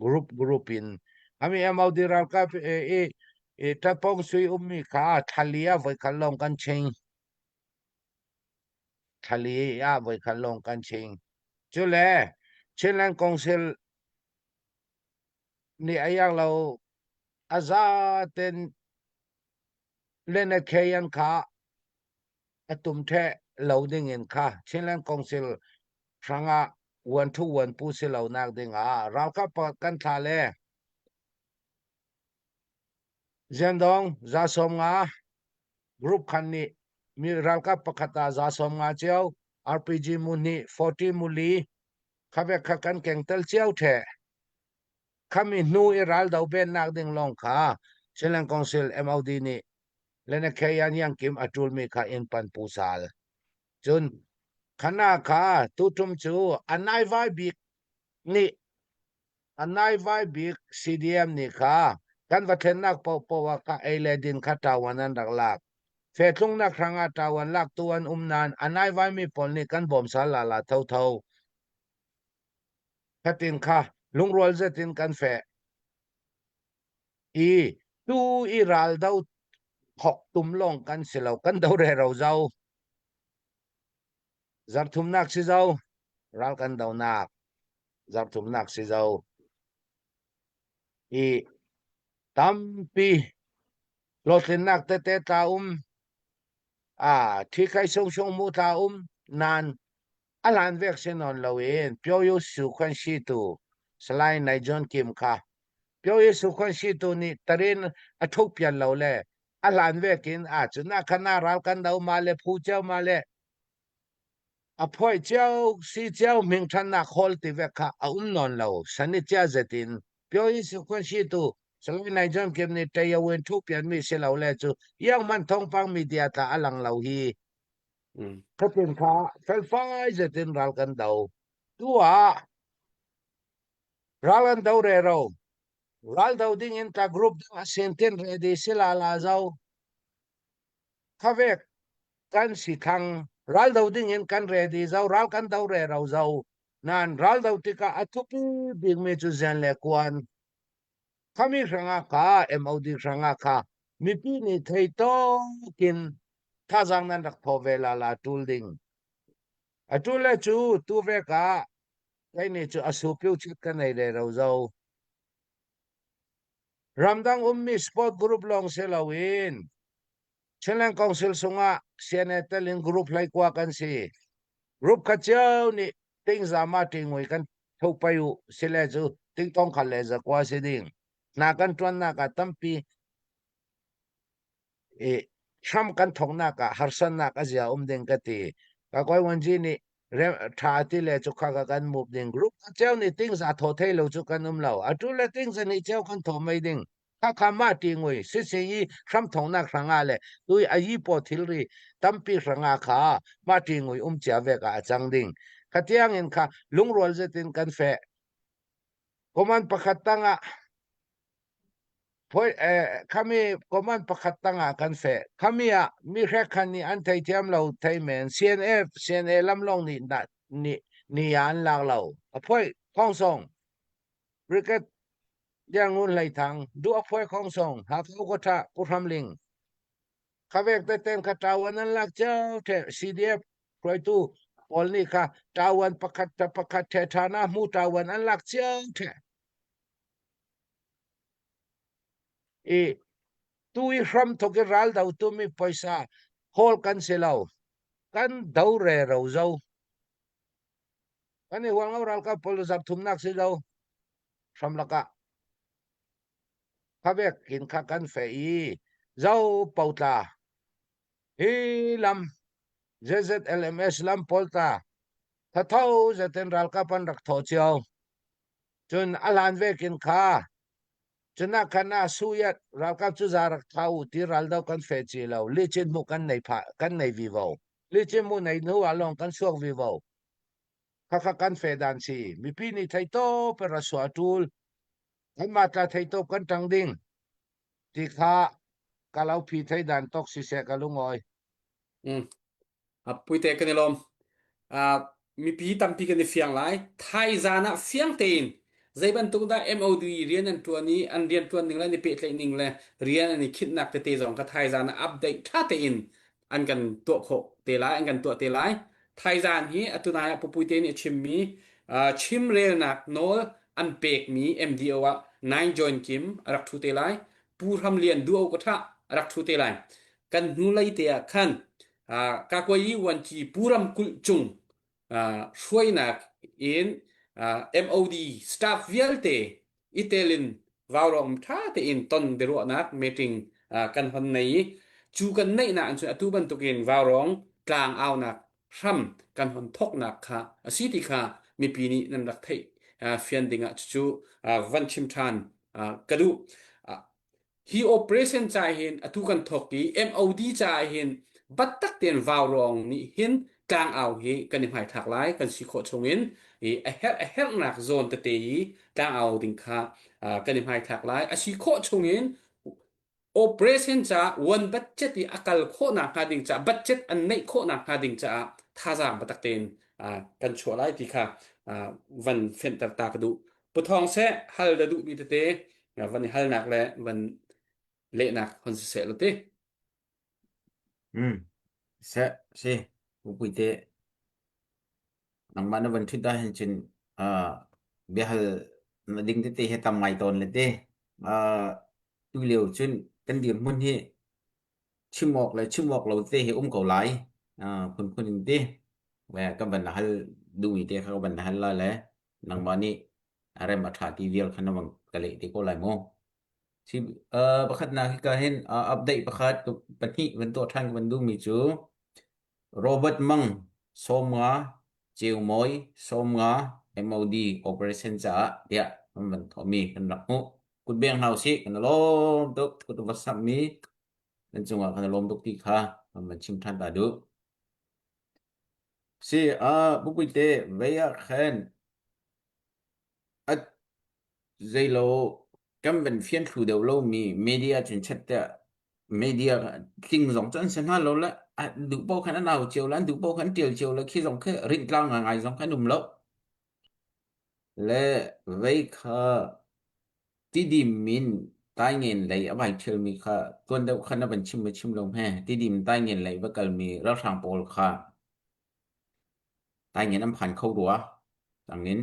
[SPEAKER 4] group in ami MOD ral ka e ta pong sui ummi kha thalia voi khalong kan ching thalia voi khalong kan ching chule Chilean Council ni ayang lo azaten lene kayan ka atum the loading in ka Chilean Council franga 1-1 pu se lo nak ding ral ka pa kan tha le zendong za som nga group khan ni mi ral ka pakhata za som nga cheu RPG muni 40 muli khabe khakan kengtel cheu the khami nu iral dau ben nak ding long kha Chilean Council MOD ni lene kayan yang kim atul mi kha in pan pusal chun khana kha tutum chu anai vai bik ni anai vai bik CDM ni kha kan wa then nak po wa ka eiledin kha tawanan dak lak fe tlung na khranga tawan lak tuan nan anai vai mi pol ni kan bom sala la tho khatin kha lungrol zetin kan fe tu iral dau thok tum long kan silo kan dau re ro zau zar thum nak si zau ral kan dau nak zar thum nak si zau tampi lotin nak te ta thi kai song mu ta nan alan vek senon loin pyo yu su khan si tu slai nai jon kim kha pyo yu su khan si tu ni tarin athok pian lo le alan vekin chuna khana ral kan dau ma le phu chau ma le aphoi chau si chau ming than na khol ti vek kha non lo sani cha zetin pyo yu su khan si tu slai nai jon kim ni te yawen thuk pian mi se lo le chu yang man thong pang media ta alang lo hi khatin kha felfai zetin ral kan dau tua ral kan dau re ro ral dau ding in ta group da senten ready sila la zau khavek kan si thang ral dau ding in kan re di zau ral kan dau re rau zau nan ral dau tika athupi ding me chu zen le kwan khami ranga ka MOD ranga ka mi pi ni thei to kin tha jang nan rak pho vela la tul ding atul le chu tu ve ka kai ni chu asu piu chit kan nei le rau zau ramdang ummi sport group long selawin Chenlang Council sunga Senator in group like kwa kan si group ka chau ni ting zama tingoi kan thopayu sile chu ting tong khale za kwa si ding na kan twan na ka tampi e sham kan thong na ka harsan na ka ja ding ka ti ka koi wan ji ni tha ti le chu kha ka kan move ding group ka chau ni ting za tho thei lo chu kan lo atu le ting za ni chau kan tho mai ding ka kha ma tingoi si si yi sham thong na ranga le tui a yi po thil ri tampi ranga kha ma tingoi cha ve ka chang ding khatiang in kha lungrol zetin kan fe koman pakhatanga phoi khami koman pakhatanga kan fe khamia mi rekhan ni an thai thiam lo thai men CNA lam long ni na ni an lag lo a phoi khong song cricket yang un lai thang du a phoi khong song ha ko ko tha pu tham ling khavek te ten kha tawan an lak chau the CDF khoi tu pol ni kha tawan pakhat the thana mu tawan an lak chau the e tui ram thoke ral dau tu mi paisa hol kan selau kan dau re rau zau kan ni wang ral ka pol zap thum nak se dau ram laka khavek kin kha kan fe i zau pautla hi lam ZZLMS lam polta tha thau zaten ral ka pan rak tho chiao chun alan vekin kha chuna kana suyat ral ka chu zarak thau ti ral dau kan fe chi lo lichin mu kan nei pha kan nei vi vo lichin mu nei nu along kan suak vi vo kha kan fe dan si mi pi ni thai to per swa tul kan ma ta thai to kan tang ding ti kha kalau pi thai dan tok si se ka lungoi
[SPEAKER 2] puite kan lom mi pi tampi kan fiang lai thai zana fiang tein zaiban tungda MOD rian an tuani an rian tuan ning la ni pe tlai ning la rian ani khitnak te jong ka thai zana update tha te in an kan to kho te lai an kan to te lai thai zan hi atuna ya pupuite ni chimmi chim rel nak nol an pek mi MDO wa 9 join kim rak thu te lai puram lian duo ko tha rak thu te lai kan nu lai te khan ka koi wan chi puram kul chung shoi nak in MOD staff vialte itelin vawrom tha te in ton de ro nak meeting kan hon nei chu kan nei na an chu atu ban tukin vawrong tlang aw nak ram kan hon thok nak kha asiti kha mi pi ni nan rak thei fian dinga chu van chim than kadu hi operation chai hin atu kan thok ki MOD chai hin bat tak ten vawrong ni hin tlang aw hi kan mai thak lai kan si kho chungin a help nak zone te te tlang aw ding kha kan mai thak lai a si kho chungin operation cha one budget ti akal kho na ka ding cha budget an nei kho na ka ding cha tha jang batak ten kan chho lai ti kha van fen ta ta du pu thong se hal da du bi te te van hal nak le van le nak hon se lo te
[SPEAKER 1] se pupuite nang mana van thita hin chin behal na ding te he tam mai ton le te tu liu chun kan dim mun hi chimok lo te he ko lai kun ding te wa ka ban hal du mi te kha ban hal la le nang mani are ma tha ti vial khana wang kale te ko lai mo si pakhat na ka hin update pakhat pani ban to thang ban du mi chu Robert Mang Somnga Chiu-moi Somnga MOD operation cha ya man thomi kan rakmu kut beng hau si kan lom tok kut WhatsApp mi dan chunga kan lom tok ti kha man chim than ta du si bukuite veya khan at zailo kam ben fian thu deu lo mi media chin chat ta media king zong chan sen ha lo la du bo khan nau chiu lan du bo khan tiel chiu la khi zong khe rin tlang ngai zong khan num lo le vei kha ti dim min tai ngin lai abai thil mi kha ton deu khan ban chim lo he ti dim tai ngin lai ba kal mi ra thang pol kha tai ngin am phan khau ruwa tang nin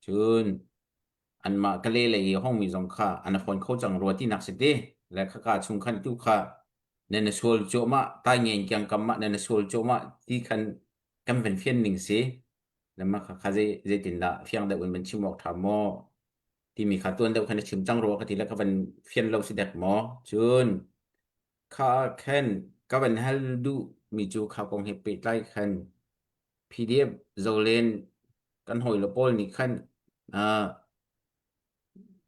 [SPEAKER 1] chunอันมากะเลเลยห้องมีสองค่าอันคนเขาจังรัวที่นักสิเดและข้ากาชุงคันตุค่าเนนสวลโจมะตายเงียงจังกัมมะเนนสวลโจมะที่คันกัมเป็นเฟียนหนึ่งสิแล้วมาข้าเจตินละเฟียงเดวันเป็นชิมอกถามมอที่มีขาตัวเดวคันชิมจังรัวกะทีแล้วก็เป็นเฟียนเราสิเด็กหมอจุนข้าแค่นก็เป็นฮัลดูมีจูข้ากงเฮปิไลคัน PDF โซเลนกันหอยละโปลนี่คัน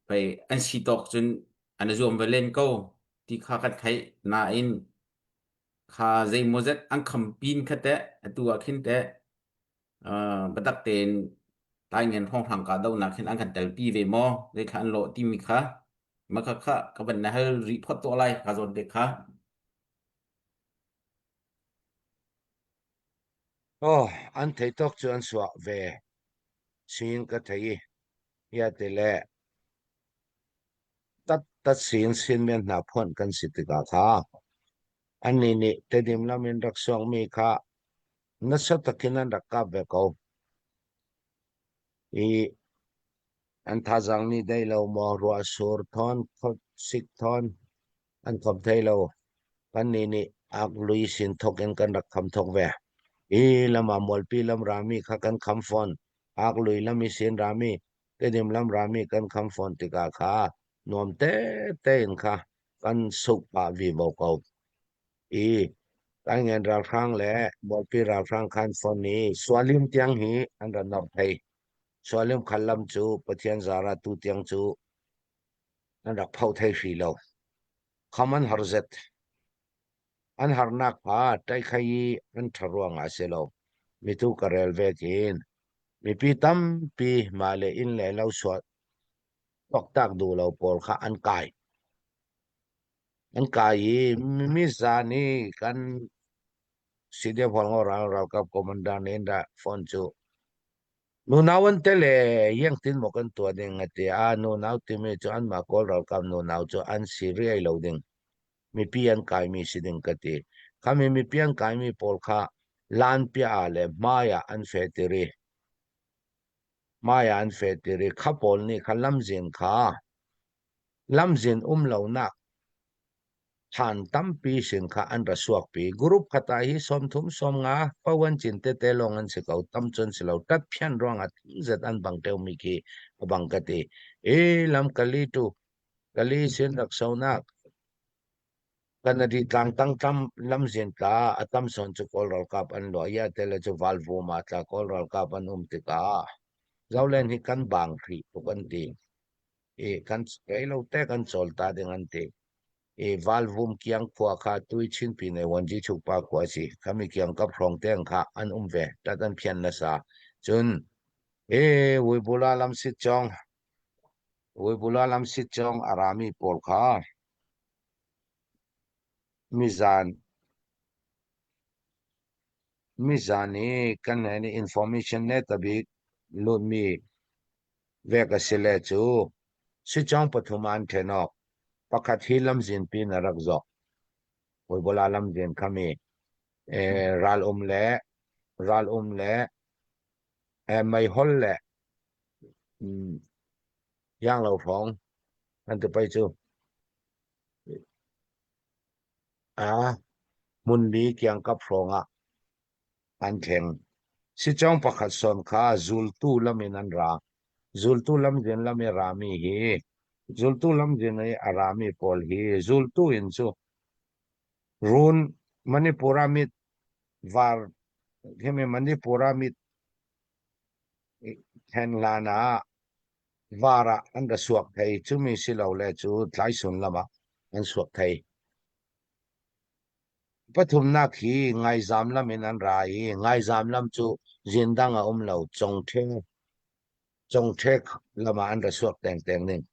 [SPEAKER 1] ไปอันสิตอกจนอันรวมไปเล่นก็ที่ข้ากันไขนาอินข้าใจโมเซตอันคำปีนคแต่ตัวขึ้นแต่บัดเตนตายเงินห้องทางการดาวนักขึ้นอันกันเตลปีเวมอเลยคันโลที่มีข้ามาข้าก็เป็นนะฮะรีพอร์ตตัวอะไรข้าจนเด็กข้า
[SPEAKER 4] อันเทตอกจวนสวะเวสินก็ไทยยาเตเลตัดสินเมียนหนาพ่นกันสิติกาค่ะอันนี้นี่เตดิมลามินรักษวงมีค่ะนัสตะกินันรักกับเวกอันท่าจังนี้ได้เรามอรัวสูรทอนทดสิกทอนอันคำไทยเราปันนี้นี่อักลุยสินทกกันกันรักคำทกเวละมามอลปีลำรามีข้ากันคำฟอนอักลุยลำมีสินรามีเตดิมลำรามีกันคำฟอนติกาค่ะนวมเต้นค่ะกันสุปาวีบอกเอาตั้งเงินราครั้งและบอลปีราครั้งคันฟอนนี้สวาลิมเตียงหีอันระนอบไทยสวาลิมขันลำจูปะเทียนซาราตูเตียงจูอันรักเผาไทยฟีโลคำมันฮาร์เซตอันฮาร์นักพาไตขยีอันทรวงอาเซโลมีตุกเรลเวกินมีปีตั้มปีมาเลอินเลเราสวดตอกตักดูเราปอลค่ะอันกายมิซานีกันสิเดียพอลงเรากับคอมมานดาเนนดาฟอนจูนูนาวันเตเลยังตินหมกันตัวเด้งเตียนูนาวติมีจูอันมาคอลเรากับนูนาวจูอันซีเรียเราเด้งมีเพียงกายมีสิเด้งกติข้ามีเพียงกายมีปอลค่ะลานเปียอาเลมายาอันเฟติรีข้าปอลนี่ข้าลำจินค่ะลำจินเหล่านักท่านตั้มปีสินค้าอันระสวกปีกรุ๊ปขัตาฮิสมทุมสมงาปวันจินเตเตลงอันสิเขาตั้มจนสิเราตัดเพียนรองอัดเซตันบังเตวมิกีบังกติลำกะลีสินรักษานักกันนาดีต่างตั้มลำสินค้าตั้มสนจุกอลรัลกับอันลอยเตเลจุวัลฟูมาตากอลรัลกับอันติกาเจ้าเล่นฮิกันบังครีปุกันติกันเราเตกันโซลตาเดงันติvalvum kiang phua kha tui chin pi nei wan ji chuk pa kwa si khami kiang ka phrong teng kha an ve tatan phian na sa chun oi bula lam sit chong arami pol kha mizani kan ni information net abi lo mi ve ka sele chu si chong pathuman thenok pakhat hi lamzin pi na rakzo oi bola lamzin khami ral le mai hol le yang lo phong an te pai chu mun li kyang kap fronga an theng si chong pakhat son kha zul tu lamin an ra zul tu lam den lam rami hi zul tu lam den ai arami pol hi zul tu in chu run manipuramit var heme manipuramit hen lana vara an da suak thai chu mi silo le chu tlai sun lama an suak thai pathum na khi ngai zam lam in an rai ngai zam lam chu jindang a lo chong the lama an da suak teng ning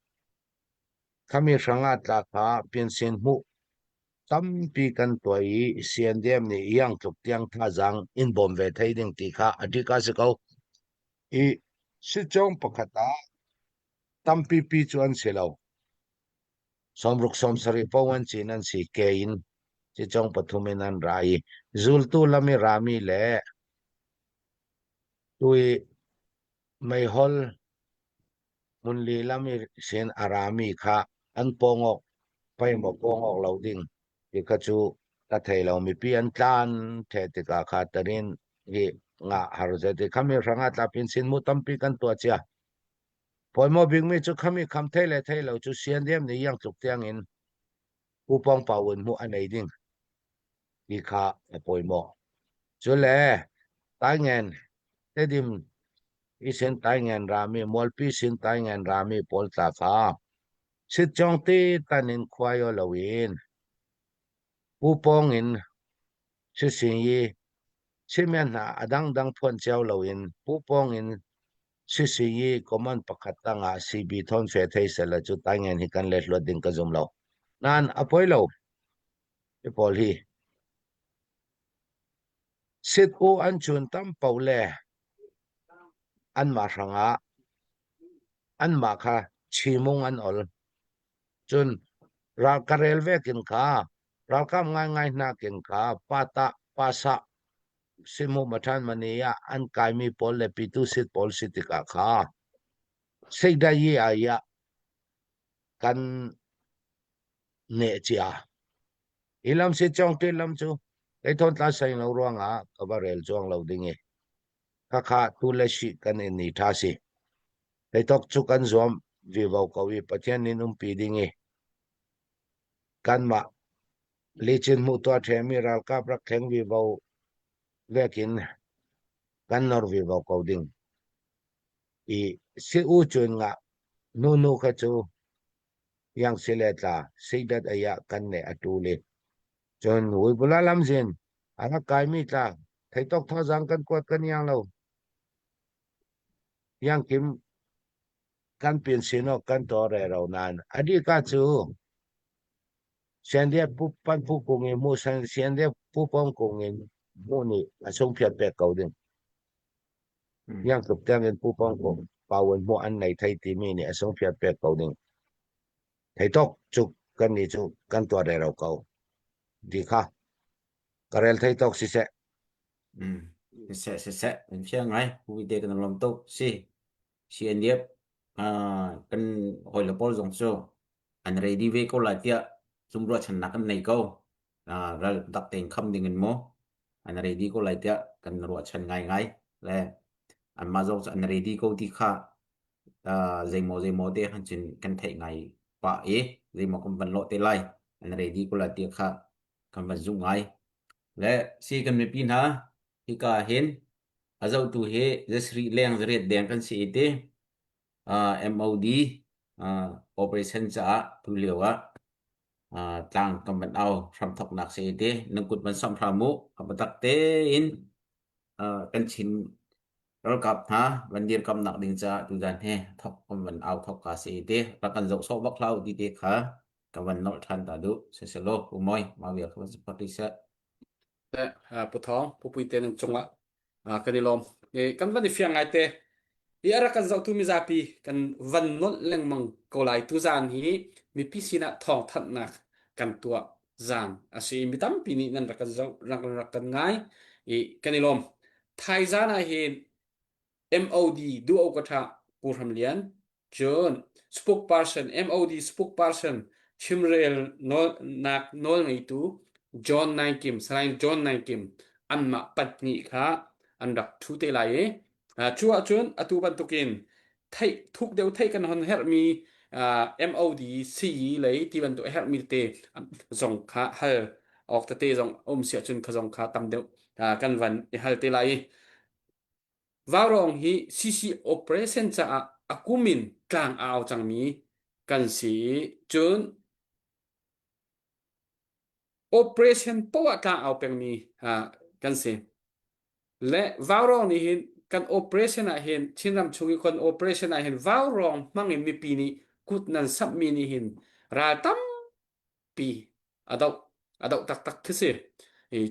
[SPEAKER 4] khami ranga ta kha pian sin mu ตั้มปีกันตัวเสียนเดียมนี่ยังจุกเตียงท่าจังอินบอมเวทให้ดึงตีค่ะอดีกาสิเขาสิจงปกตาตั้มปีจวนเสียแล้วสมรุกสมสริปวันจีนันสิเกอินสิจงปฐุมินันรายจุลตุลามิรามีเล่ตุยไม่ฮอลมุนลีลามิเสียนอารามีค่ะอันปองออกไปหมดปองออกเหล่าดิ่งที่กระจูตะเทเรามีปีอันจานเทติกาคาตรินที่งาฮารุเจติคำมีรังอาตาพินสินมุตัมปีกันตัวเจ้าพอมอบิงมีจุคำมีคำเทเลเทเราจุเสียนเดียมนี่ยังจุกเตียงอินผู้ปองเป่าวนมุอันไหนดิ่งที่ข้าปอยมอจุเล่ตายเงินเตดิมอีเซนตายเงินรามีมอลปีสินตายเงินรามีปอลตาฟ้าสิจงตีตันินควายอลวินผู้ปองอินสิสิงยีสิเมียนหาอดังพวนเจ้าลวินผู้ปองอินสิสิงยีก็มันประคัตตังอาซีบีทอนเฟทให้เสร็จจุดตายเงินที่กันเล็ดลวดดิ่งกระจุมเรานั่นอภัยเราไอ้ปอลีสิทธิ์อูอันจุนตั้มเป่าเล่อันมาสังอาอันมาค่ะชิมงอันอลจนรักการเรลเวกินข้ารักง่ายนักกินข้าปาตะปาสะสิมุมาทันมันนี่อันกายมีปอลเลปิตุสิทธิ์ปอลสิติกาข้าสิ่งใดยี่อายะกันเนจีอาอิลำสิจงติลำจูไอ้ทนตาใส่เราร่วงกับเรลจวงเราดิ่งข้าตุเลชิกันอินิทาสิไอ้ตกจุกันซอมวิวเอากวีปะเทียนนินุมปีดิ่งกันมาลิจินมุตัวเทมิรัลกับรักแข็งวิวเอาเวกินกันนอร์วิวเอากดิ่งสิอูจุนงะนูขจูยังสิเลตาสิดัดอายะกันเนอตูเลจนหุยบุลาลำซินอารักกายมีตาไทยตกท่าจังกันกวดกันยังเรายังกิมกันเปลี่ยนสินอกันต่อเรเรานานอดีกาจูเสียนเดียผู้ปันผู้กงเงมูเสียนเดียผู้ปองกงเงมูนี่สงเพียรแปลกเก่าดึงยังกับเตียงเป็นผู้ปองกงปาวันมูอันในไทยที่มีเนี่ยสงเพียรแปลกเก่าดึงไทยตกจุกกันนี่จุกกันตัวเรเราเก่าดีค่ะกระเรลไทยตกสิเส
[SPEAKER 1] sẽเป็นเชื่อไงผู้วิเดกันลำตกสิเชียนเดียบกันหอยละปอลสงโซอันเรดีเวก็หลายเตียสมรวจชนะกันในก็เราตักเต็งคำดิ่งโมอันเรดีก็หลายเตียกันรวจชันง่ายและอันมาจงอันเรดีก็ที่ข้าใจโมเดหันจินกันเทง่ายป่าใจโมกันบันโลเตไลอันเรดีก็หลายเตียข้ากันบันจุงง่ายและสิกันไม่ปีนที่ก็เห็นอาจจะตัวเหจะสรีแรงจะเรียดแดงกันสิเตMOD operation จะทุเรียวต่างกำบันเอาทำทอกหนักสิเตนึกกุดมันสัมพรามุกำบันตักเตอินกันชินเรากับวันเดียกำหนักดิ่งจะดูดันเฮทอกกำบันเอาทอกกาสิเตรักกันจกโซบักเล่าดีเตค่ะกำบันนอทันตาดุเสโลอุมอยมาเวียกมันสปอร์ติเซ
[SPEAKER 2] และปุท้องผู้ปุยเตนจงละกันนิลมกันวันนี้เฟียงไงเตอารักกันเจ้าตุมิซาปีกันวันนดแรงมังกลายตุจานนี้มีพิสินะทองทัดนักกันตัวจานอาศัยมีตั้มปีนี้นั่นรักกันเจ้ารักกันง่ายกันนิลมไทยจานาเห็น MOD ดูเอากระทะปูทำเลียนจน spokesperson MOD spokesperson ชิมเรลนักโนลไงตูJohn Nankim สไลน์ John Nankim อันมาปัดนี้ค่ะอันดับทุเตลัยชัวจนอตุบันตุกินไทยทุกเดียวไทยกันหอนเฮรมีMOD ซีเลยที่บันตุเฮรมีเตส่งค่ะเฮออกเตส่งเสียจนขส่งค่ะตามเดียวกันวันเฮรเตลัยวารองฮีCC operation จะอากุมินกลางอ่าวจังมีกันสีจนoperation ปวกลางเอาเป็นมีกันสิและวาวรองนี่เห็นกัน operation เห็นชินรำชุกิคน operation เห็นวาวรองมั่งเห็นมีปีนี้กุดนั้นสับมีนี่เห็นราตั้มปี adau tak tak khse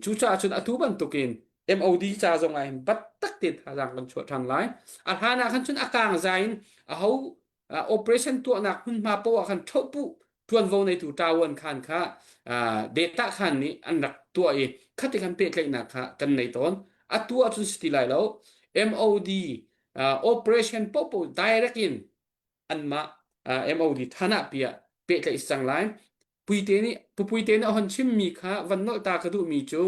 [SPEAKER 2] chu cha chun atu ban tukin MOD cha zong ai bat tak tit hazang kan chot thang lai hana khan chun akang zain a ho operation tu nak hun ma po khan thopu tuan vo nei tu tawon khan kha data khan ni an rak tu ai khati khan pe klek na kha kan nei ton atu chun sti lai lo MOD operation popo direct in an ma MOD thana pia pe klek sang lai puite ni hon chim mi kha van no ta ka du mi chu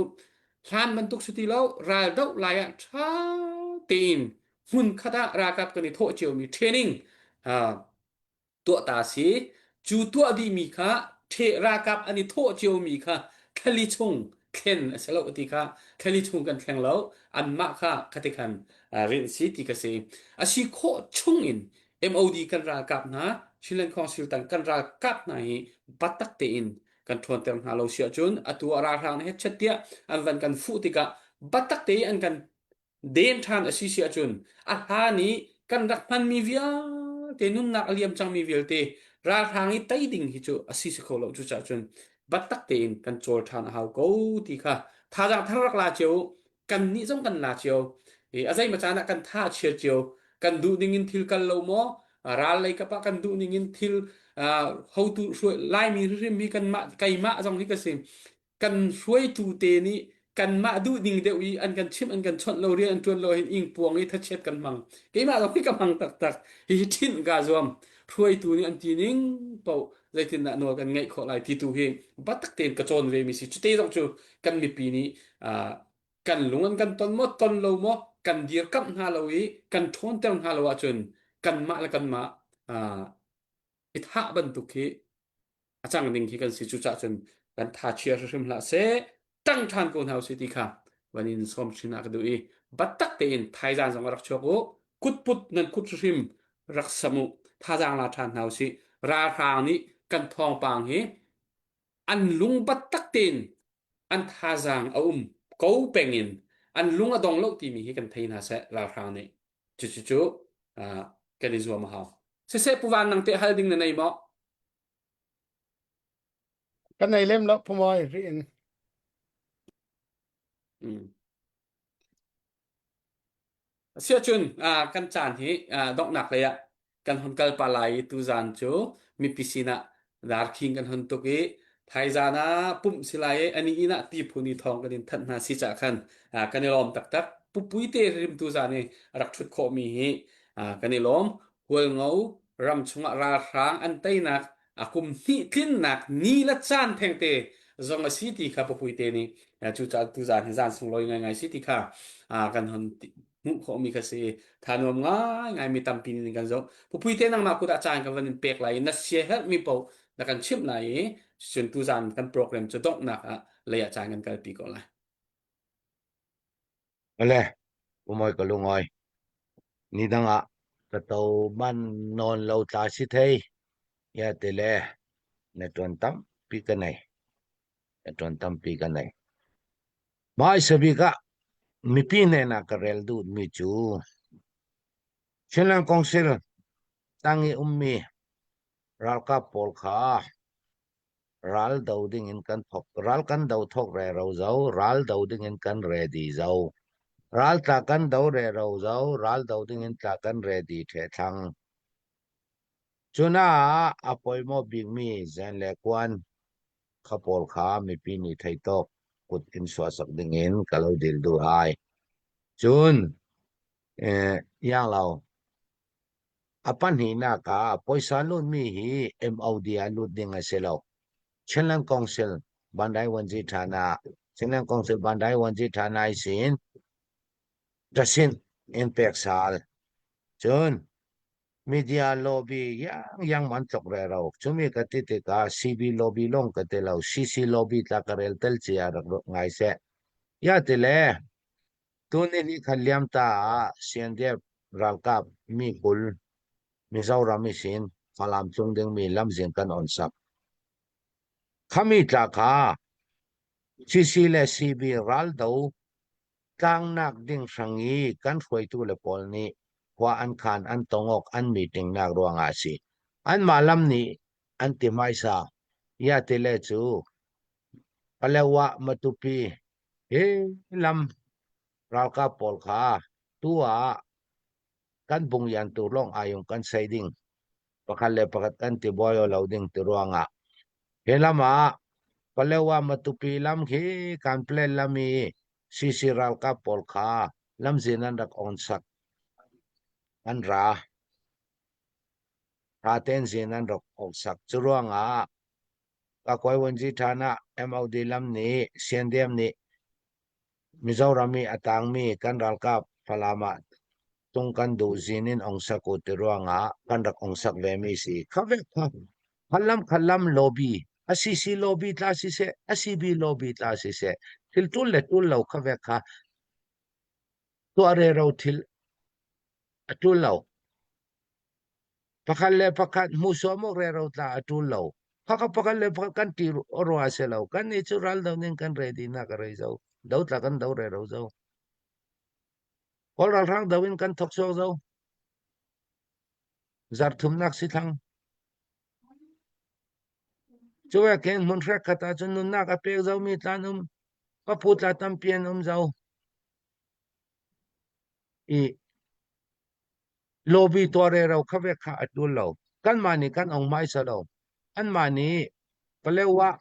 [SPEAKER 2] than man tuk suti lo ra dau lai a tha tin hun khata ra kap kan ni tho chiu mi trainingตัวตาสีจูตัวดีมีค่ะเทรากับอันนี้โทเจียวมีค่ะคลิชงเข็นสลบติค่ะคลิชงกันแข่งแล้วอันมากค่ะคติคันเรียนสีติกเสอาชีโคชงอิน MOD กันรากับนะชิลันคอนซิลตันกันรากับนะบัตตักเตอินกันทวนเต็มหาเราเสียจุนอตัวราทางเฮ็ดชัดเตียอันวันกันฟูติกะบัตตักเตอันกันเดนทานอาชีเสียจุนอันหานี้กันรักมันมีเวียเตนุนนักเลียมจังมีเวลเตราทางนี้ไตดิ่งฮิจูอสิสโคโลจุจาจุนบัตตักเตนกันโจรทานหาวกูตีค่ะถ้าจังทารักลาเจียวกันนิจงกันลาเจียวอาศัยมาจานะกันท่าเชียเจียวกันดูนิ่งทิลกันโลโมราเลยกับกันดูนิ่งทิลhow to ช่วยไล่มีริมมีกันมาไกมาจังนี้ก็สิกันช่วยตูเตนี้กันมาดูนิ่งเดวีอันกันชิมอันกันชนเราเรียนจนเราเห็นอิงปวงนี้ทัดเช็ดกันมังไกมาตรงนี้กำลังตักฮิทินกาซวมช่วยตูนี้อันที่นิ่งเป่าใจตินน่ะนัวกันไงขอไล่ที่ตูเฮงบัดตักเตนกระโจนเวมิสิจุดเตต้องจูกันมีปีนี้กันลุงกันตอนมดตอนเราหมดกันเดียร์กับหาเราอีกันทนเต็มหาเราจนกันมาและกันมาอิทหะบันตุกที่อาจารย์นิ่งที่กันสิจุจ่าจนกันท่าเชียร์ริมละเสตั้งทานกูเฮาสิติค่ะวันนี้สมชินักดูอีบัดตักเตนไทยจานสังรักชกกุดปุดนั่นกุดริมรักสมุท่าจางลาทานเฮาสิราทางนี้กันทองปางเฮอันลุงบัดตักเตนอันท่าจางเอากูเป็งอินอันลุงอดองโลกที่มีให้กันไทยนาเสราทางนี้จุกันดิซัวมาเฮาเสปูวันนังเตะฮัลดิงในหมอ
[SPEAKER 3] กันในเล่มแล้วพมอยเรียน
[SPEAKER 2] เสียจุนกันจานที่ดอกหนักเลยอ่ะกันหนกัลปาไลตูจานจูมีปิสินะดาร์คิงกันหนตุกีไทยจานะปุ่มสิไลอันนี้อินะตีพุนีทองกันดินทันนาสิจักขันกันในลมตักปุยเตริมตูจานี่รักชุดโคมีฮีกันในลมหัวเงารำชงราทางอันเตนักคุมนี่ทิ้นนักนี่ละจานแทงเตจงสิติค่ะปุยเตนี่จูจานตูจานเห็นจานส่งลอยไงสิติค่ะกันหนมุขมีกสิทานวมง่ายมีตำปีนกันโซปุยเตนังมาคุดอาจารย์กันวันเป็กไหลนัดเชียร์มีเป่านักกันชิมไหลจนตูจานกันโปรแกรมจะต้องหนักเลยอาจารย์กันกันปีก่อนเลย
[SPEAKER 4] อะไรผมไม่ก็ลุงอ้อยนี่ดังอ่ะกระโตมันนอนเราตาสิเทยยาเตเลในตอนตั้มปีกันไหนในตอนตั้มปีกันไหนไม่สบิกะมีปีเนนักเรลดูดมีจูเช่นนั้นกองเซลตั้งมีรัลกับปอลคารัลดาวดิ้งอินกันพกรัลกันดาวทอกเรเราเจ้ารัลดาวดิ้งอินกันเรดีเจ้ารัลตากันดาวเรเราเจ้ารัลดาวดิ้งอินตากันเรดีเททังจุน่าอภัยโมบิงมีเซนเล็กวันข้าปอลขามีปีนี้ไทยตกกุดอินสวาสักดิ้งอินกะเราดิลดูไฮจุนอย่างเราapan hina ka poisa lun mi hi MOD alut ding aselo chenlang council bandai wanji thana chenlang council bandai wanji thana isin dasin impact sal chun media lobby yang man chok re ro chumi ka ti te ka CB lobby long ka te lo CC lobby ta karel tel chia rak ngai se ya te le tu ni khalyam ta siande ralkap mi kul Mizoram isin falam chung ding mi lam jing kan on sap khami ta kha CC le CB ral do kang nak ding sangi kan khoi tu le pol ni kwa an khan an tongok an meeting nak ruanga si an malam ni an ti mai sa ya te le chu palewa matupi lam ralka polkha tua kan bungyan tulong ayong kan siding pakale pakat kan tiboyo loading tiruanga helama palewa matupi lam khi kan plan lami sisiral ka polkha lam zinan rak onsak an ra raten zinan rak onsak tiruanga ka koi wonji thana MOD lam ni siandem ni Mizorami atangmi kan ralka palama tungkan do zinin ongsak ko tiruanga kan rak ongsak vemi si kave khalam lobby asisi lobby tla si se ACB lobby tla si se til tul le tul lo kave kha to are ro til atul lo pakalle pakat muso mo re ro tla atul lo pakalle pakan tiru oro aselo kan natural daw nin kan ready na ka rezo daw tla kan daw re ro zo kol rang dawin kan thokso zo zar thumnak si thang chuwa ken mun khra khata chun nun na ka pek zo mi tlanum pa putla tampian zo I lobby tore ro khave kha atul lo kan mani kan ong mai sa lo an mani palewa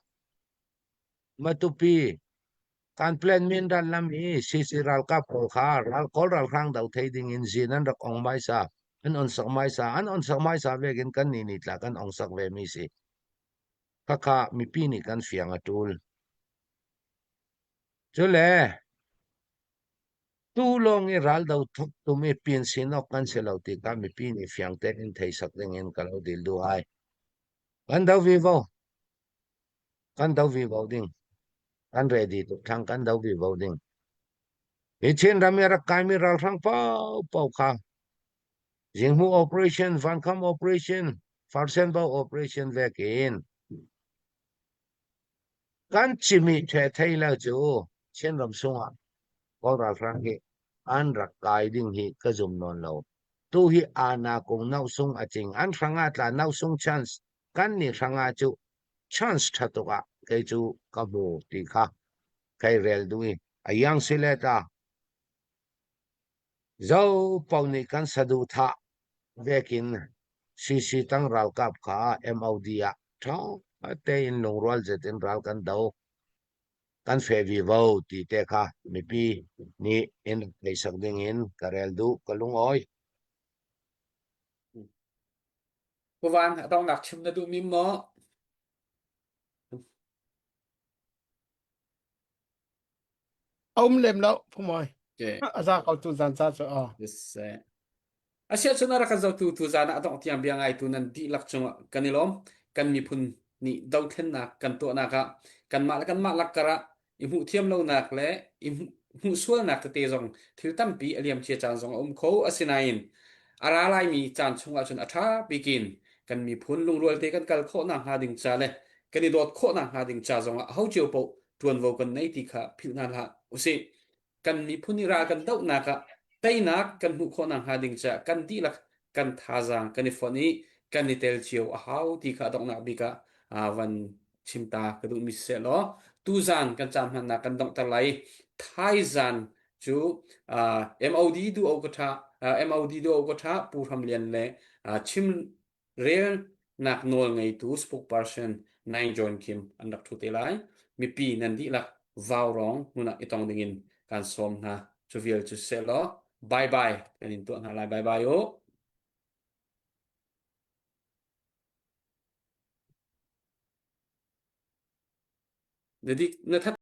[SPEAKER 4] matupi kan plan min dal lam I sisiral ka polkha ral kol ral khang daw thading in zinan rak ong mai sa an on sak mai sa vegin kan ni tla kan ong sak ve mi si kaka mi pini kan fiang atul chule tu long I ral daw thok tu mi pin sinok kan selaw ti ka mi pini fiang te in thai sak ding in kalaw dil du ai kan daw vivo ding kan ready to thang kan daw vivo ding chen ramera kaimi ral thang pau kha jinghu operation van kam operation farsen ba operation vekin kan chimi the thaila chu chen ram sunga kol ral thang hi an rak kai ding hi ka zum non lo tu hi ana kong nau sung aching an thanga tla nau sung chance kan ni thanga chu chance thatoka kai chu ka bo ti kha kai rel dui ayang sileta zo pauni kan sadu tha vekin sisi tang ral kap kha MOD a tho ate in longrol zetin ral kan dau kan fevi vo ti te kha mi pi ni in paisak ding in karel du kalung oi
[SPEAKER 2] Puwan atong nak chim na du mi mo
[SPEAKER 3] lem lo pumoi
[SPEAKER 2] okay
[SPEAKER 3] aza kau tu zan za zo
[SPEAKER 2] yes asia chunara ka zau tu zana atong tiam biang ai tu nan di lak chung kanilom kan mi phun ni dau thlen na kan to na ka kan ma lak kara I mu thiam lo nak le I mu sual nak te jong thil tampi aliam che chan jong kho asinain ara lai mi chan chunga chun atha bikin kan mi phun lung rol te kan kal kho na ha ding cha le kan ni dot kho na ha ding cha jong a hau chiu po tuan vo kan nei ti kha phil na la usi kan mi phun ni ra kan dau na ka tai nak kan hu kho na ha ding cha kan di lak kan tha jang kan ni phoni kan ni tel chiu a hau ti kha dong na bi ka van chimta ka du mi se lo tu zan kan cham han na kan dong ta lai thai zan chu MOD du o ko tha pu tham lian le chim rel nak nol ngai tu spokesperson nine John Kim andak thu te lai mi pi nan di lak vaw rong nuna itong dingin kan som na chuvial chu se lo bye bye kanin tu na lai bye bye yo jadi na